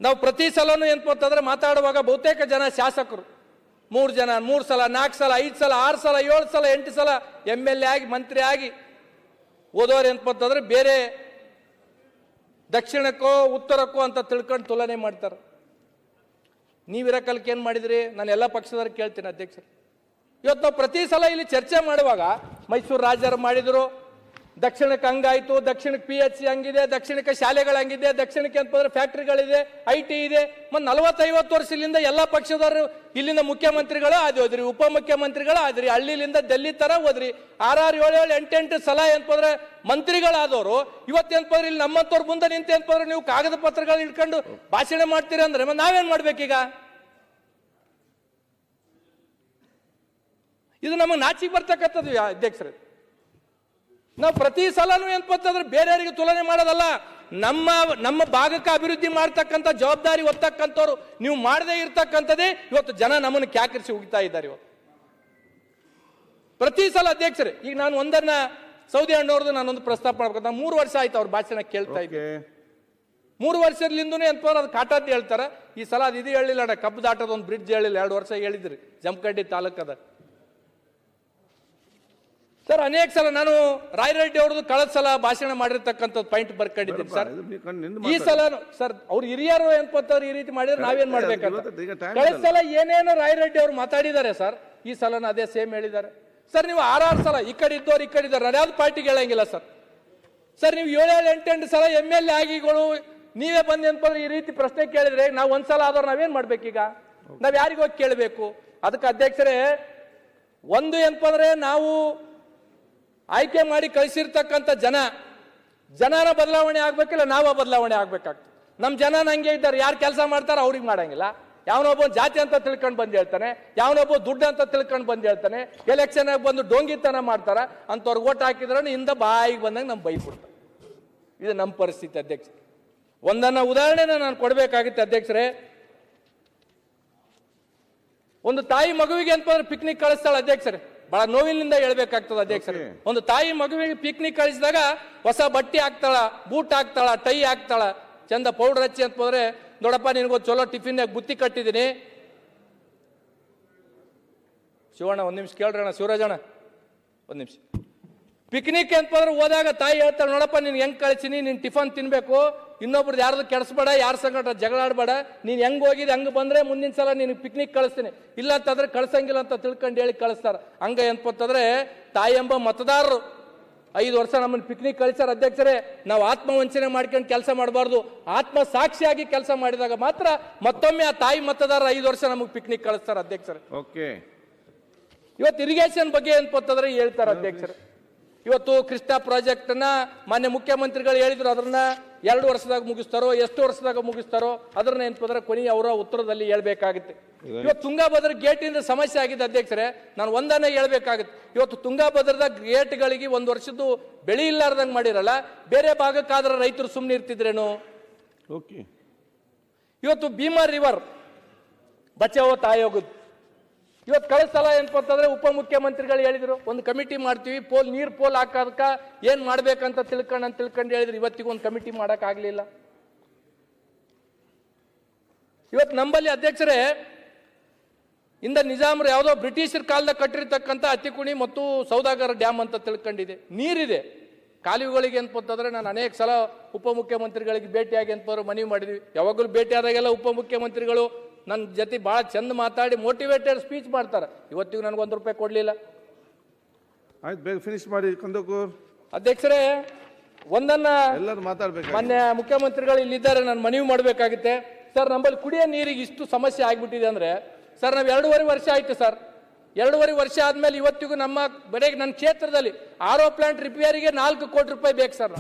ನಾವು ಪ್ರತಿ ಸಲನೂ ಏನಪ್ಪಂತಂದ್ರೆ ಮಾತಾಡುವಾಗ ಬಹುತೇಕ ಜನ ಶಾಸಕರು 3 ಜನ 3 ಸಲ 4 ಸಲ 5 ಸಲ 6 ಸಲ 7 ಸಲ 8 ಸಲ MLA ಆಗಿ ಮಂತ್ರಿ ಆಗಿ ಓದೋರು ಏನಪ್ಪಂತಂದ್ರೆ ಬೇರೆ ದಕ್ಷಿಣಕ್ಕೋ ಉತ್ತರಕ್ಕೋ ಅಂತ ತಿಳ್ಕೊಂಡು ತುಲನೆ ಮಾಡ್ತಾರೆ. ನೀವಿರಕಲ್ಕೆ ಏನು ಮಾಡಿದ್ರಿ? ನಾನು ಎಲ್ಲ ಪಕ್ಷದವ್ರಿಗೆ ಕೇಳ್ತೀನಿ ಅಧ್ಯಕ್ಷರು. ಇವತ್ತು ನಾವು ಪ್ರತಿ ಸಲ ಇಲ್ಲಿ ಚರ್ಚೆ ಮಾಡುವಾಗ ಮೈಸೂರು ರಾಜರು ಮಾಡಿದ್ರು, ದಕ್ಷಿಣಕ್ಕೆ ಹಂಗಾಯ್ತು, ದಕ್ಷಿಣಕ್ಕೆ PHC ಹಂಗಿದೆ, ದಕ್ಷಿಣಕ್ಕೆ ಶಾಲೆಗಳು ಹಂಗಿದೆ, ದಕ್ಷಿಣಕ್ಕೆ ಅಂತಂದ್ರೆ ಫ್ಯಾಕ್ಟ್ರಿಗಳಿದೆ, IT ಇದೆ. ಮತ್ತು 40-50 ವರ್ಷದಿಂದ ಎಲ್ಲ ಪಕ್ಷದವರು ಇಲ್ಲಿಂದ ಮುಖ್ಯಮಂತ್ರಿಗಳು ಆದ್ರಿ, ಉಪಮುಖ್ಯಮಂತ್ರಿಗಳು ಆದ್ರಿ, ಹಳ್ಳಿಲಿಂದ ಡೆಲ್ಲಿ ತರ ಹೋದ್ರಿ. 6, 7, 8 ಸಲ ಏನಪ್ಪಂದ್ರೆ ಮಂತ್ರಿಗಳಾದವರು ಇವತ್ತೇನಪ್ಪ ಇಲ್ಲಿ ನಮ್ಮಂತವ್ರ ಮುಂದೆ ನಿಂತ ಏನಪ್ಪ ನೀವು ಕಾಗದ ಪತ್ರಗಳು ಇಟ್ಕೊಂಡು ಭಾಷಣ ಮಾಡ್ತೀರಿ ಅಂದ್ರೆ ನಾವೇನ್ ಮಾಡ್ಬೇಕೀಗ? ಇದು ನಮಗೆ ನಾಚಿಕೆ ಬರ್ತಕ್ಕಂಥದ್ದು ಅಧ್ಯಕ್ಷರೇ. ನಾವು ಪ್ರತಿ ಸಲನೂ ಏನಪ್ಪಂತಂದ್ರೆ ಬೇರೆಯವರಿಗೆ ತುಲನೆ ಮಾಡೋದಲ್ಲ, ನಮ್ಮ ಭಾಗಕ್ಕೆ ಅಭಿವೃದ್ಧಿ ಮಾಡ್ತಕ್ಕಂಥ ಜವಾಬ್ದಾರಿ ಹೊತ್ತಕ್ಕಂಥವ್ರು ನೀವು ಮಾಡದೇ ಇರ್ತಕ್ಕಂಥದ್ದೇ ಇವತ್ತು ಜನ ನಮ್ಮನ್ನು ಕ್ಯಾಕರಿಸಿ ಹೋಗ್ತಾ ಇದ್ದಾರೆ. ಇವತ್ತು ಪ್ರತಿ ಸಲ ಅಧ್ಯಕ್ಷರೇ, ಈಗ ನಾನು ಒಂದನ್ನ ಸೌದಿ ಹಣ್ಣವ್ರದ್ದು ನಾನೊಂದು ಪ್ರಸ್ತಾಪ ಮಾಡ್ಬೇಕು. 3 ವರ್ಷ ಆಯ್ತು ಅವ್ರ ಭಾಷಣ ಕೇಳ್ತಾ ಇದ್ದೆ. 3 ವರ್ಷದಿಂದನೂ ಏನಪ್ಪ ಅದು ಕಾಟಾದ್ದು ಹೇಳ್ತಾರೆ. ಈ ಸಲ ಅದು ಇದು ಹೇಳಿಲ್ಲ ಅಣ್ಣ, ಕಬ್ಬು ದಾಟದ ಒಂದು ಬ್ರಿಡ್ಜ್ ಹೇಳಿಲ್ಲ, 2 ವರ್ಷ ಹೇಳಿದ್ರಿ ಜಮಖಂಡಿ ತಾಲೂಕದ ಸರ್. ಅನೇಕ ಸಲ ನಾನು ರಾಯರೆಡ್ಡಿ ಅವ್ರದ್ದು ಕಳೆದ ಸಲ ಭಾಷಣ ಮಾಡಿರ್ತಕ್ಕಂಥದ್ದು ಪಾಯಿಂಟ್ ಬರ್ಕೊಂಡಿದ್ದೀನಿ ಸರ್. ಈ ಸಲ ಸರ್ ಅವ್ರು ಹಿರಿಯರು ಏನಪ್ಪಂತವ್ರು ಈ ರೀತಿ ಮಾಡಿದ್ರೆ ನಾವೇನ್ ಮಾಡ್ಬೇಕಂತ ಕಳೆದ ಸಲ ಏನೇನೋ ರಾಯರೆಡ್ಡಿ ಅವ್ರು ಮಾತಾಡಿದ್ದಾರೆ ಸರ್. ಈ ಸಲನ ಅದೇ ಸೇಮ್ ಹೇಳಿದ್ದಾರೆ ಸರ್. ನೀವು 6 ಸಲ ಈ ಕಡೆ ಇದ್ದವ್ರು ಈ ಕಡೆ ಇದ್ದಾರೆ, ನಾನು ಯಾವ್ದು ಪಾರ್ಟಿಗೆ ಹೇಳಂಗಿಲ್ಲ ಸರ್. ಸರ್ ನೀವು 7, 8 ಸಲ MLA ಆಗಿಗಳು ನೀವೇ ಬಂದು ಏನಪ್ಪಂದ್ರೆ ಈ ರೀತಿ ಪ್ರಶ್ನೆ ಕೇಳಿದ್ರೆ ನಾವು ಒಂದ್ಸಲ ಆದವ್ರು ನಾವೇನ್ ಮಾಡ್ಬೇಕೀಗ? ನಾವ್ ಯಾರಿಗ ಹೋಗಿ ಕೇಳಬೇಕು? ಅದಕ್ಕೆ ಅಧ್ಯಕ್ಷರೇ ಒಂದು ಏನಪ್ಪಂದ್ರೆ ನಾವು ಆಯ್ಕೆ ಮಾಡಿ ಕಳಿಸಿರ್ತಕ್ಕಂಥ ಜನರ ಬದಲಾವಣೆ ಆಗ್ಬೇಕಿಲ್ಲ, ನಾವ ಬದಲಾವಣೆ ಆಗ್ಬೇಕಾಗ್ತದೆ. ನಮ್ಮ ಜನ ಹಂಗೆ ಇದ್ದಾರೆ, ಯಾರು ಕೆಲಸ ಮಾಡ್ತಾರೋ ಅವ್ರಿಗೆ ಮಾಡಂಗಿಲ್ಲ. ಯಾವನೊಬ್ಬ ಜಾತಿ ಅಂತ ತಿಳ್ಕೊಂಡು ಬಂದು ಹೇಳ್ತಾನೆ, ಯಾವನೊಬ್ಬ ದುಡ್ಡು ಅಂತ ತಿಳ್ಕೊಂಡು ಬಂದು ಹೇಳ್ತಾನೆ, ಎಲೆಕ್ಷನ್ ಬಂದು ಡೋಂಗಿತನ ಮಾಡ್ತಾರ ಅಂತವ್ರಿಗೆ ಓಟ್ ಹಾಕಿದ್ರೆ ಇಂದ ಬಾಯಿಗೆ ಬಂದಂಗೆ ನಮ್ ಬೈಬಿಡ್ತಾರೆ. ಇದು ನಮ್ಮ ಪರಿಸ್ಥಿತಿ ಅಧ್ಯಕ್ಷ. ಒಂದನ್ನ ಉದಾಹರಣೆನ ನಾನು ಕೊಡ್ಬೇಕಾಗಿತ್ತು ಅಧ್ಯಕ್ಷರೇ. ಒಂದು ತಾಯಿ ಮಗುವಿಗೆ ಅಂತಂದ್ರೆ ಪಿಕ್ನಿಕ್ ಕಳಿಸ್ತಾಳೆ ಅಧ್ಯಕ್ಷರೇ, ಬಹಳ ನೋವಿನಿಂದ ಹೇಳ್ಬೇಕಾಗ್ತದೆ ಅಧ್ಯಕ್ಷರೇ. ಒಂದು ತಾಯಿ ಮಗುವಿಗೆ ಪಿಕ್ನಿಕ್ ಕಳಿಸಿದಾಗ ಹೊಸ ಬಟ್ಟೆ ಹಾಕ್ತಾಳ, ಬೂಟ್ ಹಾಕ್ತಾಳ, ಟೈ ಹಾಕ್ತಾಳ, ಚಂದ ಪೌಡರ್ ಹಚ್ಚಿ ಅಂತಂದ್ರೆ ನೋಡಪ್ಪ ನಿನಗೊಂದು ಚಲೋ ಟಿಫಿನ್ ಬುತ್ತಿ ಕಟ್ಟಿದ್ದೀನಿ. ಶಿವಣ್ಣ 1 ನಿಮಿಷ ಕೇಳ್ರಣ್ಣ, ಶಿವರಾಜಣ್ಣ 1 ನಿಮಿಷ. ಪಿಕ್ನಿಕ್ ಅಂತಂದ್ರೆ ಹೋದಾಗ ತಾಯಿ ಹೇಳ್ತಾಳೆ, ನೋಡಪ್ಪ ನೀನ್ ಹೆಂಗ್ ಕಳಿಸಿನಿ, ನೀನ್ ಟಿಫನ್ ತಿನ್ಬೇಕು, ಇನ್ನೊಬ್ರದ್ದು ಯಾರ್ದು ಕೆಡಿಸ್ಬೇಡ, ಯಾರ ಸಂಗಟ ಜಗಳ ಆಡ್ಬೇಡ, ನೀನ್ ಹೆಂಗ್ ಹೋಗಿದ್ ಹಂಗ ಬಂದ್ರೆ ಮುಂದಿನ ಸಲ ನೀನು ಪಿಕ್ನಿಕ್ ಕಳಿಸ್ತೀನಿ, ಇಲ್ಲ ಅಂತಂದ್ರೆ ಕಳ್ಸಂಗಿಲ್ಲ ಅಂತ ತಿಳ್ಕೊಂಡು ಹೇಳಿ ಕಳಿಸ್ತಾರ. ಹಂಗ ಏನಪ್ಪಂತಂದ್ರೆ ತಾಯಿ ಎಂಬ ಮತದಾರರು 5 ವರ್ಷ ನಮ್ಮನ್ನು ಪಿಕ್ನಿಕ್ ಕಳಿಸ್ತಾರ ಅಧ್ಯಕ್ಷರೇ. ನಾವು ಆತ್ಮವಂಚನೆ ಮಾಡ್ಕೊಂಡು ಕೆಲಸ ಮಾಡಬಾರ್ದು, ಆತ್ಮ ಸಾಕ್ಷಿಯಾಗಿ ಕೆಲಸ ಮಾಡಿದಾಗ ಮಾತ್ರ ಮತ್ತೊಮ್ಮೆ ಆ ತಾಯಿ ಮತದಾರ 5 ವರ್ಷ ನಮಗೆ ಪಿಕ್ನಿಕ್ ಕಳಿಸ್ತಾರ ಅಧ್ಯಕ್ಷರೇ. ಇವತ್ತು ಇರಿಗೇಷನ್ ಬಗ್ಗೆ ಏನಪ್ಪಂತಂದ್ರೆ ಹೇಳ್ತಾರ ಅಧ್ಯಕ್ಷರೇ. ಇವತ್ತು ಕೃಷ್ಣಾ ಪ್ರಾಜೆಕ್ಟ್ ನ ಮಾನ್ಯ ಮುಖ್ಯಮಂತ್ರಿಗಳು ಹೇಳಿದ್ರು, ಅದನ್ನ 2 ವರ್ಷದಾಗ ಮುಗಿಸ್ತಾರೋ ಎಷ್ಟು ವರ್ಷದಾಗ ಮುಗಿಸ್ತಾರೋ ಅದನ್ನ ಏನಪ್ಪಂದ್ರೆ ಕೊನೆಯ ಅವರ ಉತ್ತರದಲ್ಲಿ ಹೇಳ್ಬೇಕಾಗುತ್ತೆ. ಇವತ್ತು ತುಂಗಾಭದ್ರಾ ಗೇಟ್ ಇಂದ ಸಮಸ್ಯೆ ಆಗಿದೆ ಅಧ್ಯಕ್ಷರೇ. ನಾನು ಒಂದನ್ನೇ ಹೇಳ್ಬೇಕಾಗುತ್ತೆ, ಇವತ್ತು ತುಂಗಾಭದ್ರದ ಗೇಟ್ಗಳಿಗೆ 1 ವರ್ಷದ್ದು ಬೆಳೆ ಇಲ್ಲಾರ್ದಂಗೆ ಮಾಡಿರಲ್ಲ, ಬೇರೆ ಭಾಗಕ್ಕಾದ್ರೆ ರೈತರು ಸುಮ್ಮನೆ ಇರ್ತಿದ್ರೇನು? ಇವತ್ತು ಭೀಮಾ ರಿವರ್ ಬಚಾವೋ ಆಯೋಗದ ಇವತ್ತು ಕಳೆದ ಸಲ ಏನಪ್ಪಂತಂದ್ರೆ ಉಪಮುಖ್ಯಮಂತ್ರಿಗಳು ಹೇಳಿದ್ರು, ಒಂದು ಕಮಿಟಿ ಮಾಡ್ತೀವಿ, ನೀರ್ ಪೋಲ್ ಹಾಕೋದಕ್ಕ ಏನ್ ಮಾಡ್ಬೇಕಂತ ತಿಳ್ಕೊಂಡು ಹೇಳಿದ್ರು. ಇವತ್ತಿಗೂ ಒಂದು ಕಮಿಟಿ ಮಾಡಕ್ ಆಗ್ಲಿಲ್ಲ. ಇವತ್ತು ನಂಬಲ್ಲಿ ಅಧ್ಯಕ್ಷರೇ ನಿಜಾಮರು ಯಾವುದೋ ಬ್ರಿಟಿಷರ್ ಕಾಲದಾಗ ಕಟ್ಟಿರ್ತಕ್ಕಂಥ ಅತ್ತಿಕುಣಿ ಮತ್ತು ಸೌದಾಗರ ಡ್ಯಾಮ್ ಅಂತ ತಿಳ್ಕೊಂಡಿದೆ, ನೀರಿದೆ ಕಾಲುವೆಗಳಿಗೆ ಅಂತಂದ್ರೆ. ನಾನು ಅನೇಕ ಸಲ ಉಪಮುಖ್ಯಮಂತ್ರಿಗಳಿಗೆ ಭೇಟಿಯಾಗಿ ಅಂತವ್ರು ಮನವಿ ಮಾಡಿದ್ವಿ. ಯಾವಾಗಲೂ ಭೇಟಿ ಆದಾಗೆಲ್ಲ ಉಪಮುಖ್ಯಮಂತ್ರಿಗಳು ನನ್ನ ಜೊತೆ ಭಾಳ ಚಂದ ಮಾತಾಡಿ ಮೋಟಿವೇಟೆಡ್ ಸ್ಪೀಚ್ ಮಾಡ್ತಾರೆ. ಇವತ್ತಿಗೂ ನನಗೆ ₹1 ಕೊಡ್ಲಿಲ್ಲ. ಆಯ್ತು, ಬೇಗ ಫಿನಿಶ್ ಮಾಡಿ ಕಂದಕೂರ್. ಅಧ್ಯಕ್ಷರೇ ಒಂದನ್ನ ಎಲ್ಲರೂ ಮಾತಾಡ್ಬೇಕು. ಮಾನ್ಯ ಮುಖ್ಯಮಂತ್ರಿಗಳು ಇಲ್ಲಿದ್ದಾರೆ, ನಾನು ಮನವಿ ಮಾಡಬೇಕಾಗುತ್ತೆ ಸರ್. ನಮ್ಮಲ್ಲಿ ಕುಡಿಯೋ ನೀರಿಗೆ ಇಷ್ಟು ಸಮಸ್ಯೆ ಆಗ್ಬಿಟ್ಟಿದೆ ಅಂದ್ರೆ ಸರ್, ನಾವು 2.5 ವರ್ಷ ಆಯ್ತು ಸರ್. 2.5 ವರ್ಷ ಆದ್ಮೇಲೆ ಇವತ್ತಿಗೂ ನಮ್ಮ ಬರೀ ನನ್ನ ಕ್ಷೇತ್ರದಲ್ಲಿ RO ಪ್ಲಾಂಟ್ ರಿಪೇರಿಗೆ ₹4 ಕೋಟಿ ಬೇಕು ಸರ್.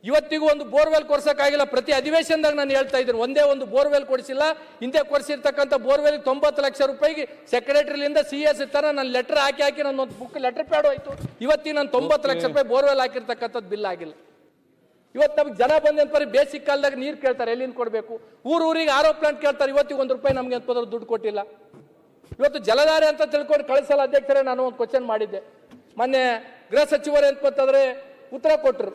ಇವತ್ತಿಗೂ ಒಂದು ಬೋರ್ವೆಲ್ ಕೊರ್ಸಕ್ಕಾಗಿಲ್ಲ. ಪ್ರತಿ ಅಧಿವೇಶನದಾಗ ನಾನು ಹೇಳ್ತಾ ಇದ್ದೀನಿ, ಒಂದೇ ಒಂದು ಬೋರ್ವೆಲ್ ಕೊಡಿಸಿಲ್ಲ. ಹಿಂದೆ ಕೊಡಿಸಿರ್ತಕ್ಕಂಥ ಬೋರ್ವೆಲ್ 90 ಲಕ್ಷ ರೂಪಾಯಿಗೆ ಸೆಕ್ರೆಟರಿಲಿಂದ CS ತರ ನಾನು ಲೆಟರ್ ಹಾಕಿ ನನ್ನ ಒಂದು ಬುಕ್ ಲೆಟರ್ ಪ್ಯಾಡ್ ಹೋಯ್ತು. ಇವತ್ತಿಗೆ ನಾನು 90 ಲಕ್ಷ ರೂಪಾಯಿ ಬೋರ್ವೆಲ್ ಹಾಕಿರ್ತಕ್ಕಂಥದ್ದು ಬಿಲ್ ಆಗಿಲ್ಲ. ಇವತ್ತು ನಮ್ಗೆ ಜನ ಬಂದ ಬೇಸಿಕ್ ಕಾಲದಾಗ ನೀರು ಕೇಳ್ತಾರೆ, ಎಲ್ಲಿಂದ ಕೊಡಬೇಕು? ಊರಿಗೆ ಆರೋ ಪ್ಲಾಂಟ್ ಕೇಳ್ತಾರೆ, ಇವತ್ತಿಗೆ ₹1 ನಮ್ಗೆ ಅಂತ ದುಡ್ಡು ಕೊಟ್ಟಿಲ್ಲ. ಇವತ್ತು ಜಲಧಾರೆ ಅಂತ ತಿಳ್ಕೊಂಡು ಕಳಿಸಲ್ಲ ಅಧ್ಯಕ್ಷರೇ. ನಾನು ಒಂದು ಕ್ವಶನ್ ಮಾಡಿದ್ದೆ ಮೊನ್ನೆ, ಗೃಹ ಸಚಿವರು ಅಂತಂದ್ರೆ ಉತ್ತರ ಕೊಟ್ಟರು.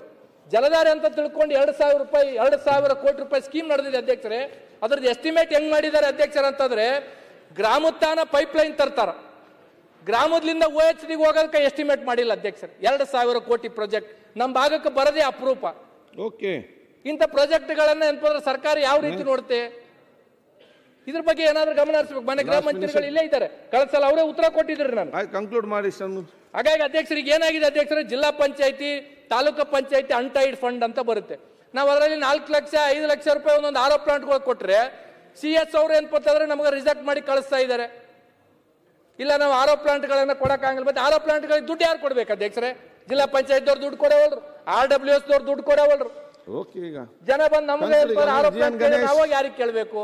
ಜಲಧಾರೆ ಅಂತ ತಿಳ್ಕೊಂಡು 2,000 ಕೋಟಿ ರೂಪಾಯಿ ಸ್ಕೀಮ್ ನಡೆದಿದೆ ಅಧ್ಯಕ್ಷರೇ. ಅದ್ರದ್ದು ಎಸ್ಟಿಮೇಟ್ ಹೆಂಗ್ ಮಾಡಿದ್ದಾರೆ ಅಧ್ಯಕ್ಷರ ಅಂತಂದ್ರೆ, ಗ್ರಾಮೋತ್ಥಾನ ಪೈಪ್ಲೈನ್ ತರ್ತಾರ, ಗ್ರಾಮದಿಂದ OHDಗೆ ಹೋಗೋದಕ್ಕೆ ಎಸ್ಟಿಮೇಟ್ ಮಾಡಿಲ್ಲ ಅಧ್ಯಕ್ಷರೇ. 2,000 ಕೋಟಿ ಪ್ರಾಜೆಕ್ಟ್ ನಮ್ಮ ಭಾಗಕ್ಕೆ ಬರದೇ ಅಪರೂಪ. ಓಕೆ, ಇಂಥ ಪ್ರಾಜೆಕ್ಟ್ಗಳನ್ನ ಏನಂತಂದ್ರೆ ಸರ್ಕಾರ ಯಾವ ರೀತಿ ನೋಡುತ್ತೆ? ಇದ್ರ ಬಗ್ಗೆ ಏನಾದ್ರೂ ಗಮನ ಹರಿಸಬೇಕು. ಮನೆ ಗೃಹ ಮಂತ್ರಿಗಳು ಇಲ್ಲೇ ಇದ್ದಾರೆ, ಕಳೆದ ಸಲ ಅವರೇ ಉತ್ತರ ಕೊಟ್ಟಿದ್ರು. ನಾನು ಕನ್ಕ್ಲೂಡ್ ಮಾಡಿ. ಹಾಗಾಗಿ ಅಧ್ಯಕ್ಷರಿಗೆ ಏನಾಗಿದೆ ಅಧ್ಯಕ್ಷರೇ, ಜಿಲ್ಲಾ ಪಂಚಾಯತಿ, ತಾಲೂಕು ಪಂಚಾಯತಿ ಅನ್ಟೈಡ್ ಫಂಡ್ ಅಂತ ಬರುತ್ತೆ. ನಾವು ಅದರಲ್ಲಿ 4 ಲಕ್ಷ 5 ಲಕ್ಷ ರೂಪಾಯಿ ಒಂದೊಂದು ಆರೋ ಪ್ಲಾಂಟ್ಗಳು ಕೊಟ್ರೆ CS ಅವ್ರು ಏನ್ಪತ್ತಂದ್ರೆ ನಮಗೆ ರಿಜೆಕ್ಟ್ ಮಾಡಿ ಕಳಿಸ್ತಾ ಇದ್ದಾರೆ. ಇಲ್ಲ, ನಾವು ಆರೋ ಪ್ಲಾಂಟ್ಗಳನ್ನ ಕೊಡಕ್ಕಾಗಲ್ಲ. ಮತ್ತೆ ಆರೋ ಪ್ಲಾಂಟ್ಗಳಿಗೆ ದುಡ್ಡು ಯಾರು ಕೊಡ್ಬೇಕು ಅಧ್ಯಕ್ಷರೇ? ಜಿಲ್ಲಾ ಪಂಚಾಯತ್ ದವ್ರು ದುಡ್ಡು ಕೊಡೋವಲ್ರು, RWS ದವ್ರು ದುಡ್ಡು ಕೊಡೋವಲ್ರು. ಜನ ಬಂದು ನಮಗೆ ಆರೋ ಪ್ಲಾಂಟ್ ನಾವು ಯಾರಿಗೆ ಕೇಳಬೇಕು?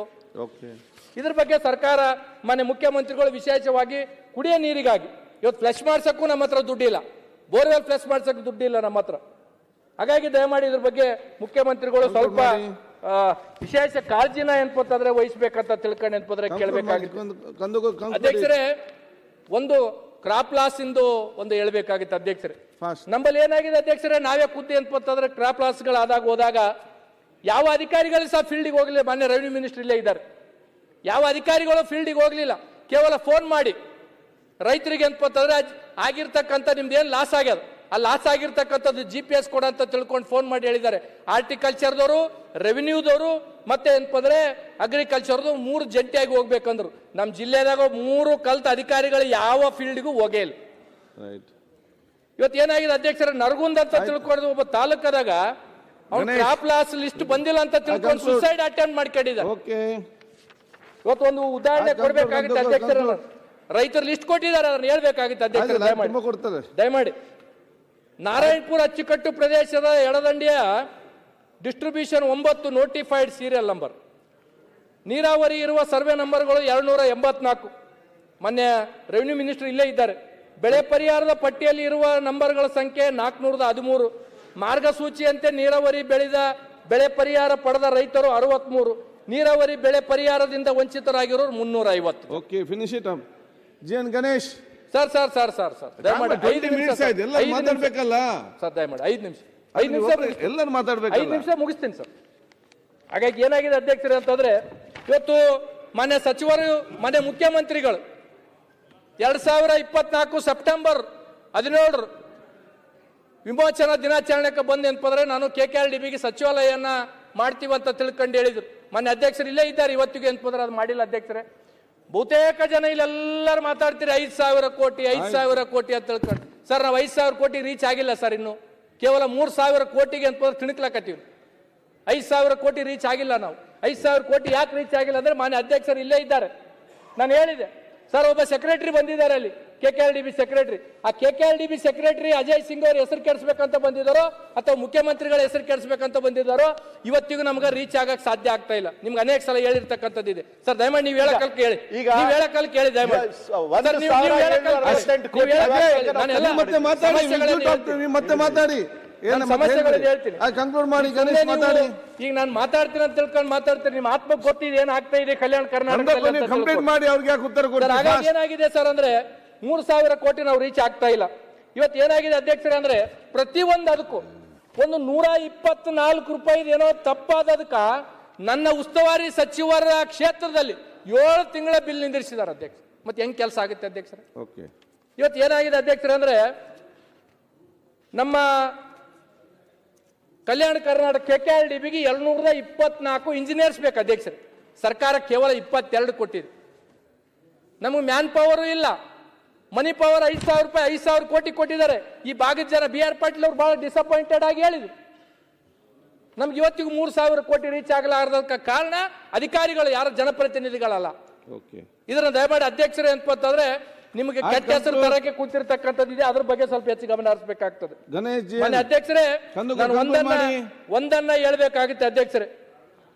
ಇದ್ರ ಬಗ್ಗೆ ಸರ್ಕಾರ, ಮಾನ್ಯ ಮುಖ್ಯಮಂತ್ರಿಗಳು ವಿಶೇಷವಾಗಿ ಕುಡಿಯೋ ನೀರಿಗಾಗಿ ಇವತ್ತು ಫ್ಲಶ್ ಮಾಡ್ಸಕ್ಕೂ ನಮ್ಮ ಹತ್ರ ದುಡ್ಡಿಲ್ಲ, ಬೋರ್ವೆಲ್ ಫ್ಲಶ್ ಮಾಡ್ಸಕ್ಕೆ ದುಡ್ಡಿಲ್ಲ ನಮ್ಮ ಹತ್ರ. ಹಾಗಾಗಿ ದಯಮಾಡಿ ಇದ್ರ ಬಗ್ಗೆ ಮುಖ್ಯಮಂತ್ರಿಗಳು ಸ್ವಲ್ಪ ವಿಶೇಷ ಕಾಳಜಿನ ಏನ್ಪತ್ತಂದ್ರೆ ವಹಿಸ್ಬೇಕಂತ ತಿಳ್ಕೊಂಡು ಏನ್ಪಂದ್ರೆ ಕೇಳಬೇಕಾಗಿತ್ತು ಅಧ್ಯಕ್ಷರೇ. ಒಂದು ಕ್ರಾಪ್ ಲಾಸ್ ಇಂದು ಒಂದು ಹೇಳ್ಬೇಕಾಗಿತ್ತು ಅಧ್ಯಕ್ಷರೇ. ನಮ್ಮಲ್ಲಿ ಏನಾಗಿದೆ ಅಧ್ಯಕ್ಷರೇ, ನಾವೇ ಖುದ್ದು ಏನ್ಪಂತಂದ್ರೆ ಕ್ರಾಪ್ ಲಾಸ್ಗಳಾದಾಗ ಹೋದಾಗ ಯಾವ ಅಧಿಕಾರಿಗಳು ಸಹ ಫೀಲ್ಡಿಗೆ ಹೋಗಲಿಲ್ಲ. ಮಾನ್ಯ ರೆವಿನ್ಯೂ ಮಿನಿಸ್ಟರ್ ಇಲ್ಲೇ ಇದ್ದಾರೆ. ಯಾವ ಅಧಿಕಾರಿಗಳು ಫೀಲ್ಡಿಗೆ ಹೋಗಲಿಲ್ಲ, ಕೇವಲ ಫೋನ್ ಮಾಡಿ ರೈತರಿಗೆ ಅಂತಂದ್ರೆ ಆಗಿರ್ತಕ್ಕಂಥ ನಿಮ್ದು ಏನು ಲಾಸ್ ಆಗ್ಯದ, ಆ ಲಾಸ್ ಆಗಿರ್ತಕ್ಕಂಥದ್ದು GPS ಕೊಡ ಅಂತ ತಿಳ್ಕೊಂಡು ಫೋನ್ ಮಾಡಿ ಹೇಳಿದ್ದಾರೆ. ಹಾರ್ಟಿಕಲ್ಚರ್ದವರು, ರೆವಿನ್ಯೂದವರು ಮತ್ತೆ ಏನಪ್ಪಂದ್ರೆ ಅಗ್ರಿಕಲ್ಚರ್ದು 3 ಜಂಟಿಯಾಗಿ ಹೋಗ್ಬೇಕಂದ್ರು. ನಮ್ಮ ಜಿಲ್ಲೆದಾಗ 3 ಕಲ್ತ ಅಧಿಕಾರಿಗಳು ಯಾವ ಫೀಲ್ಡ್ಗೂ ಹೋಗೇ ಇಲ್ಲ. ಇವತ್ತು ಏನಾಗಿದೆ ಅಧ್ಯಕ್ಷರ, ನರಗುಂದ್ ಅಂತ ತಿಳ್ಕೊಂಡು ಒಬ್ಬ ತಾಲೂಕದಾಗ ಅವ್ನು ಕ್ರಾಪ್ ಲಾಸ್ ಲಿಸ್ಟ್ ಬಂದಿಲ್ಲ ಅಂತ ತಿಳ್ಕೊಂಡು ಸುಸೈಡ್ ಅಟೆಂಪ್ಟ್ ಮಾಡ್ಕೊಂಡಿದ್ದಾರೆ. ಇವತ್ತು ಒಂದು ಉದಾಹರಣೆ ಕೊಡ್ಬೇಕಾಗುತ್ತೆ ಅಧ್ಯಕ್ಷರ, ರೈತರು ಲಿಸ್ಟ್ ಕೊಟ್ಟಿದ್ದಾರೆ, ಅದನ್ನ ಹೇಳ್ಬೇಕಾಗಿತ್ತು ಅಧ್ಯಕ್ಷರ. ದಯಮಾಡಿ ನಾರಾಯಣಪುರ ಅಚ್ಚುಕಟ್ಟು ಪ್ರದೇಶದ ಎಡದಂಡಿಯ ಡಿಸ್ಟ್ರಿಬ್ಯೂಷನ್ 9 ನೋಟಿಫೈಡ್ ಸೀರಿಯಲ್ ನಂಬರ್, ನೀರಾವರಿ ಇರುವ ಸರ್ವೆ ನಂಬರ್ಗಳು 284. ಮೊನ್ನೆ ರೆವಿನ್ಯೂ ಮಿನಿಸ್ಟರ್ ಇಲ್ಲೇ ಇದ್ದಾರೆ. ಬೆಳೆ ಪರಿಹಾರದ ಪಟ್ಟಿಯಲ್ಲಿ ಇರುವ ನಂಬರ್ಗಳ ಸಂಖ್ಯೆ 413. ಮಾರ್ಗಸೂಚಿಯಂತೆ ನೀರಾವರಿ ಬೆಳೆ ಪರಿಹಾರ ಪಡೆದ ರೈತರು 63, ನೀರಾವರಿ ಬೆಳೆ ಪರಿಹಾರದಿಂದ ವಂಚಿತರಾಗಿರೋರು 350. Okay, finish it up. GN Ganesh sir ದಯಮಾಡಿ 5 ನಿಮಿಷ ಮಾತಾಡ್ಬೇಕಲ್ಲ ಸರ್, ದಯಮಾಡಿ 5 ನಿಮಿಷ ಎಲ್ಲರೂ ಮಾತಾಡ್ಬೇಕು. 5 ನಿಮಿಷ ಮುಗಿಸ್ತೀನಿ ಸರ್. ಹಾಗಾಗಿ ಏನಾಗಿದೆ ಅಧ್ಯಕ್ಷರೇ ಅಂತಂದ್ರೆ, ಇವತ್ತು ಮಾನ್ಯ ಸಚಿವರು, ಮಾನ್ಯ ಮುಖ್ಯಮಂತ್ರಿಗಳು 2024 ಸೆಪ್ಟೆಂಬರ್ 17 ವಿಮೋಚನಾ ದಿನಾಚರಣೆಗೆ ಬಂದು ಏನಪ್ಪಂದ್ರೆ, ನಾನು KKRDBಗೆ ಸಚಿವಾಲಯನ ಮಾಡ್ತೀವಂತ ತಿಳ್ಕೊಂಡು ಹೇಳಿದ್ರು. ಮಾನ್ಯ ಅಧ್ಯಕ್ಷರು ಇಲ್ಲೇ ಇದ್ದಾರೆ, ಇವತ್ತಿಗೆ ಏನಪ್ಪಂದ್ರೆ ಅದು ಮಾಡಿಲ್ಲ ಅಧ್ಯಕ್ಷರೇ. ಬಹುತೇಕ ಜನ ಇಲ್ಲೆಲ್ಲರೂ ಮಾತಾಡ್ತೀರಿ 5,000 ಕೋಟಿ 5,000 ಕೋಟಿ ಅಂತ ತಿಳ್ಕೊಂಡು. ಸರ್, ನಾವು 5,000 ಕೋಟಿ ರೀಚ್ ಆಗಿಲ್ಲ ಸರ್. ಇನ್ನು ಕೇವಲ 3,000 ಕೋಟಿಗೆ ಅಂತ ತಿಣಕ್ಲಾಕತ್ತೀವಿ. 5,000 ಕೋಟಿ ರೀಚ್ ಆಗಿಲ್ಲ. ನಾವು 5,000 ಕೋಟಿ ಯಾಕೆ ರೀಚ್ ಆಗಿಲ್ಲ ಅಂದ್ರೆ, ಮಾನ್ಯ ಅಧ್ಯಕ್ಷರು ಇಲ್ಲೇ ಇದ್ದಾರೆ. ನಾನು ಹೇಳಿದೆ ಸರ್, ಒಬ್ಬ ಸೆಕ್ರೆಟರಿ ಬಂದಿದ್ದಾರೆ ಅಲ್ಲಿ, KKRDB ಸೆಕ್ರೆಟರಿ. ಆ KKRDB ಸೆಕ್ರೆಟರಿ ಅಜಯ್ ಸಿಂಗ್ ಅವ್ರ ಹೆಸರು ಕೆಡಿಸ್ಬೇಕಂತ ಬಂದಿದ್ದಾರೋ ಅಥವಾ ಮುಖ್ಯಮಂತ್ರಿಗಳ ಹೆಸರು ಕೆಡಿಸ್ಬೇಕಂತ ಬಂದಿದ್ದಾರೋ, ಇವತ್ತಿಗೂ ನಮ್ಗೆ ರೀಚ್ ಆಗಕ್ಕೆ ಸಾಧ್ಯ ಆಗ್ತಾ ಇಲ್ಲ. ನಿಮ್ಗೆ ಅನೇಕ ಸಲ ಹೇಳಿರ್ತಕ್ಕಂಥದ್ದು ಇದೆ ಸರ್. ದಯಮಾಡಿ ನೀವು ಹೇಳಕ್ಕಲ್ಕ ಹೇಳಿ, ನೀವು ಹೇಳಕ್ಕಲ್ಕ ಹೇಳಿ ದಯಮಾಡಿ. ಮತ್ತೆ ಮಾತಾಡಿ, ಕನ್ಕ್ಲೂಡ್ ಮಾಡಿ. ಈಗ ನಾನು ಮಾತಾಡ್ತೀನಿ ಅಂತ ತಿಳ್ಕೊಂಡು ಮಾತಾಡ್ತೀನಿ. ನಿಮ್ಮ ಆತ್ಮ ಗೊತ್ತಿದೆ ಏನ್ ಆಗ್ತಾ ಇದೆ ಕಲ್ಯಾಣ ಕರ್ನಾಟಕ ಕಂಪ್ಲೀಟ್ ಮಾಡಿ. ಅವ್ರಿಗೆ ಯಾಕೆ ಉತ್ತರ ಕೊಡ್ತಾರೆ? ಹಾಗಾಗಿ ಏನಾಗಿದೆ ಸರ್ ಅಂದ್ರೆ, 3,000 ಕೋಟಿ ನಾವು ರೀಚ್ ಆಗ್ತಾ ಇಲ್ಲ. ಇವತ್ತು ಏನಾಗಿದೆ ಅಧ್ಯಕ್ಷರೇ ಅಂದ್ರೆ, ಪ್ರತಿಯೊಂದು ಅದಕ್ಕೂ ಒಂದು 124 ರೂಪಾಯಿ ಏನೋ ತಪ್ಪಾದದಕ್ಕ ನನ್ನ ಉಸ್ತುವಾರಿ ಸಚಿವರ ಕ್ಷೇತ್ರದಲ್ಲಿ 7 ತಿಂಗಳ ಬಿಲ್ ನಿಂದಿರಿಸಿದ್ದಾರೆ ಅಧ್ಯಕ್ಷ. ಮತ್ತೆ ಹೆಂಗ್ ಕೆಲಸ ಆಗುತ್ತೆ ಅಧ್ಯಕ್ಷರೇ? ಇವತ್ತು ಏನಾಗಿದೆ ಅಧ್ಯಕ್ಷರೇ ಅಂದ್ರೆ, ನಮ್ಮ ಕಲ್ಯಾಣ ಕರ್ನಾಟಕ KKRDBಗೆ 224 ಇಂಜಿನಿಯರ್ಸ್ ಬೇಕು ಅಧ್ಯಕ್ಷರೇ. ಸರ್ಕಾರ ಕೇವಲ 22 ಕೊಟ್ಟಿದೆ. ನಮಗೆ ಮ್ಯಾನ್ ಪವರ್ ಇಲ್ಲ, ಮನಿ ಪವರ್ 5,000 ರೂಪಾಯಿ 5,000 ಕೋಟಿ ಕೊಟ್ಟಿದ್ದಾರೆ. ಈ ಭಾಗದ ಜನ BR ಪಾಟೀಲ್ ಅವರು ಬಹಳ ಡಿಸಪಾಯಿಂಟೆಡ್ ಆಗಿ ಹೇಳಿದ್ರು, ನಮ್ಗೆ ಇವತ್ತಿಗೂ 3,000 ಕೋಟಿ ರೀಚ್ ಆಗಲಾರದಕ್ಕೆ ಕಾರಣ ಅಧಿಕಾರಿಗಳು, ಯಾರ ಜನಪ್ರತಿನಿಧಿಗಳಲ್ಲ. ಇದನ್ನ ದಯಮಾಡಿ ಅಧ್ಯಕ್ಷರೇ ಅಂತಂದ್ರೆ, ನಿಮಗೆ ಆಯ್ತು, ಕೆಟ್ಟ ಹೆಸರು conclude. ತರಕ್ಕೆ ಕೂತಿರ್ತಕ್ಕಂಥದ್ದು ಇದೆ, ಅದ್ರ ಬಗ್ಗೆ ಸ್ವಲ್ಪ ಹೆಚ್ಚು ಗಮನ ಹರಿಸಬೇಕಾಗ್ತದೆ. ಗಣೇಶ್ ಜಿ ಮಾನ್ಯ ಅಧ್ಯಕ್ಷರೇ, ಕಂದು- ನಾನು conclude ಒಂದನ್ನ ಹೇಳ್ಬೇಕಾಗುತ್ತೆ ಅಧ್ಯಕ್ಷರೇ.